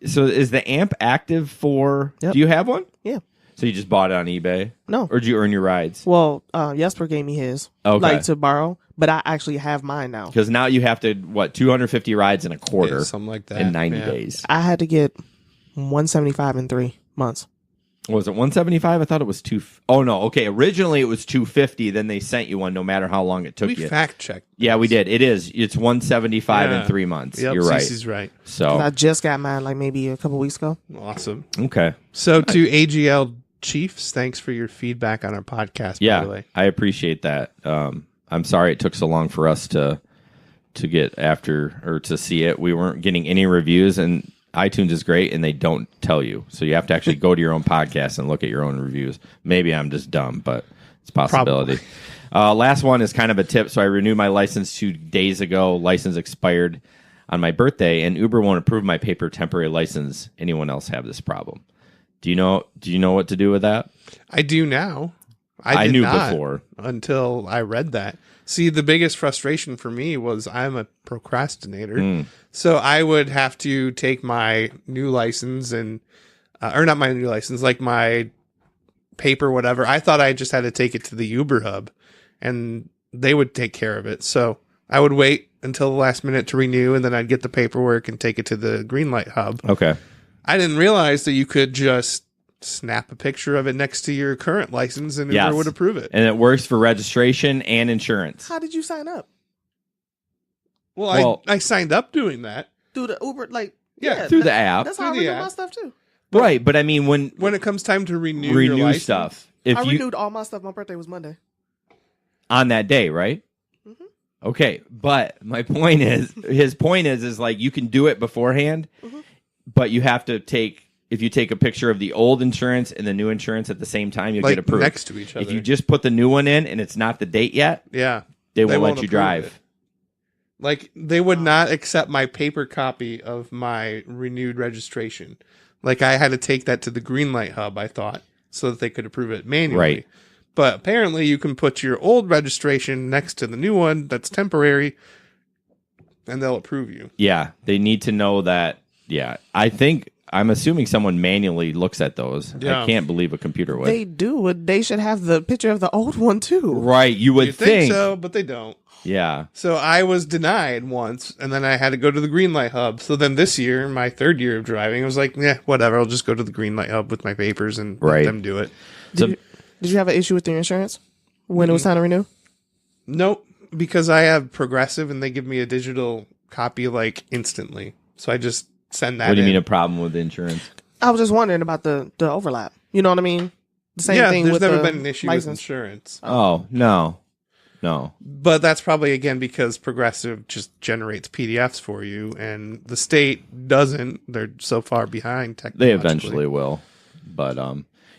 So is the amp active for? Yep. Do you have one? Yeah. So you just bought it on eBay? No. Or did you earn your rides? Well, Jesper gave me his, Okay. like to borrow, but I actually have mine now. Because now you have to 250 rides in a quarter, Yeah, something like that. in 90 Yeah. days. I had to get 175 in 3 months. Was it 175? I thought it was two. Oh no. Okay. Originally it was 250. Then they sent you one, no matter how long it took We you. fact checked. Yeah, we did. It is. It's 175 in 3 months. Yep, You're right. Cece's right. So I just got mine like maybe a couple weeks ago. Awesome. okay. So to AGL Chiefs, thanks for your feedback on our podcast, by the way. I appreciate that. I'm sorry it took so long for us to get after or to see it. We weren't getting any reviews, and iTunes is great, and they don't tell you. So you have to actually go to your own podcast and look at your own reviews. Maybe I'm just dumb, but it's a possibility. Last one is kind of a tip. So I renewed my license 2 days ago. License expired on my birthday, and Uber won't approve my paper temporary license. Anyone else have this problem? Do you know what to do with that? I do now. I knew not before. until I read that. See, the biggest frustration for me was I'm a procrastinator. So I would have to take my new license and, or not my new license, like my paper, whatever. I thought I just had to take it to the Uber hub and they would take care of it. So I would wait until the last minute to renew, and then I'd get the paperwork and take it to the Greenlight hub. Okay. I didn't realize that you could just snap a picture of it next to your current license and Uber would approve it. And it works for registration and insurance. How did you sign up? Well, I signed up doing that. Through the Uber, like through the app. That's how I Through the renew my app. stuff too. Right, but I mean when it comes time to renew your license, stuff, if I you renewed all my stuff. My birthday was Monday. on that day, right? Mm-hmm. Okay, but my point is, his point is like you can do it beforehand, but you have to take if you take a picture of the old insurance and the new insurance at the same time, you'll Like get approved. next to each other. If you just put the new one in and it's not the date yet, Yeah. they won't let you approve drive. it. Like, they would not accept my paper copy of my renewed registration. Like, I had to take that to the green light hub, I thought, so that they could approve it manually. Right. But apparently you can put your old registration next to the new one that's temporary, and they'll approve you. Yeah, they need to know that. Yeah, I'm assuming someone manually looks at those. Yeah. I can't believe a computer would. They do. They should have the picture of the old one too. Right, you would You think so, but they don't. Yeah. So I was denied once, and then I had to go to the green light hub. So then this year, my third year of driving, I was like, yeah, whatever. I'll just go to the green light hub with my papers and let them do it. Did you have an issue with your insurance when it was time to renew? Nope, because I have Progressive, and they give me a digital copy like instantly. So I just send that. What do you in. mean a problem with insurance? I was just wondering about the overlap. You know what I mean? The same thing there's with never the been an issue license. with insurance. Oh, no. But that's probably, again, because Progressive just generates PDFs for you, and the state doesn't. They're so far behind technically. They eventually will. But,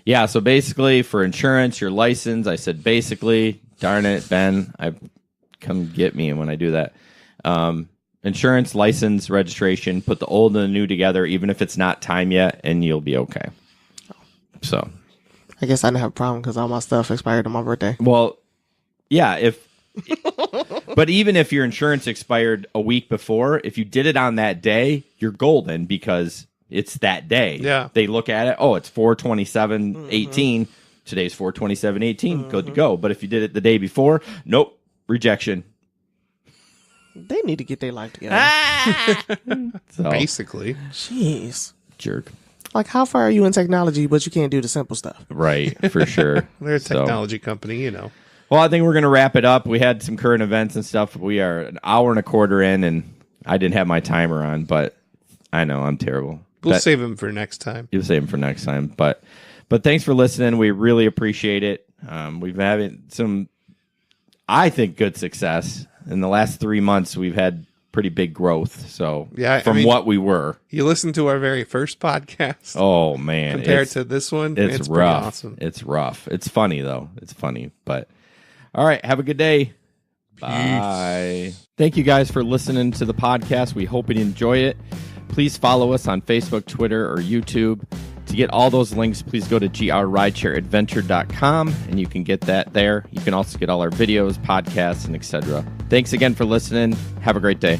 yeah, so basically for insurance, your license, I said basically, darn it, Ben, come get me when I do that. Insurance, license, registration, put the old and the new together, even if it's not time yet, and you'll be okay. So, I guess I didn't have a problem because all my stuff expired on my birthday. well, yeah, but even if your insurance expired a week before, if you did it on that day, you're golden because it's that day. Yeah. They look at it, oh, it's 4/27/18. Today's 4/27/18. Good to go. But if you did it the day before, nope, rejection. They need to get their life together. So, Basically. Jeez. jerk. Like, how far are you in technology, but you can't do the simple stuff? Right, for sure. They're a So- technology company, you know. Well, I think we're going to wrap it up. We had some current events and stuff. We are an hour and a quarter in, and I didn't have my timer on, but I know I'm terrible. We'll save them for next time. You'll save them for next time. But thanks for listening. We really appreciate it. We've had some, I think, good success. In the last 3 months, we've had pretty big growth. So Yeah, from what we were. You listened to our very first podcast. Oh, man. Compared to this one, it's pretty rough. awesome. It's rough. It's funny, though. It's funny. But all right. Have a good day. Bye. Thank you guys for listening to the podcast. We hope you enjoy it. Please follow us on Facebook, Twitter, or YouTube. To get all those links, please go to grrideshareadventure.com, and you can get that there. You can also get all our videos, podcasts, and etc. Thanks again for listening. Have a great day.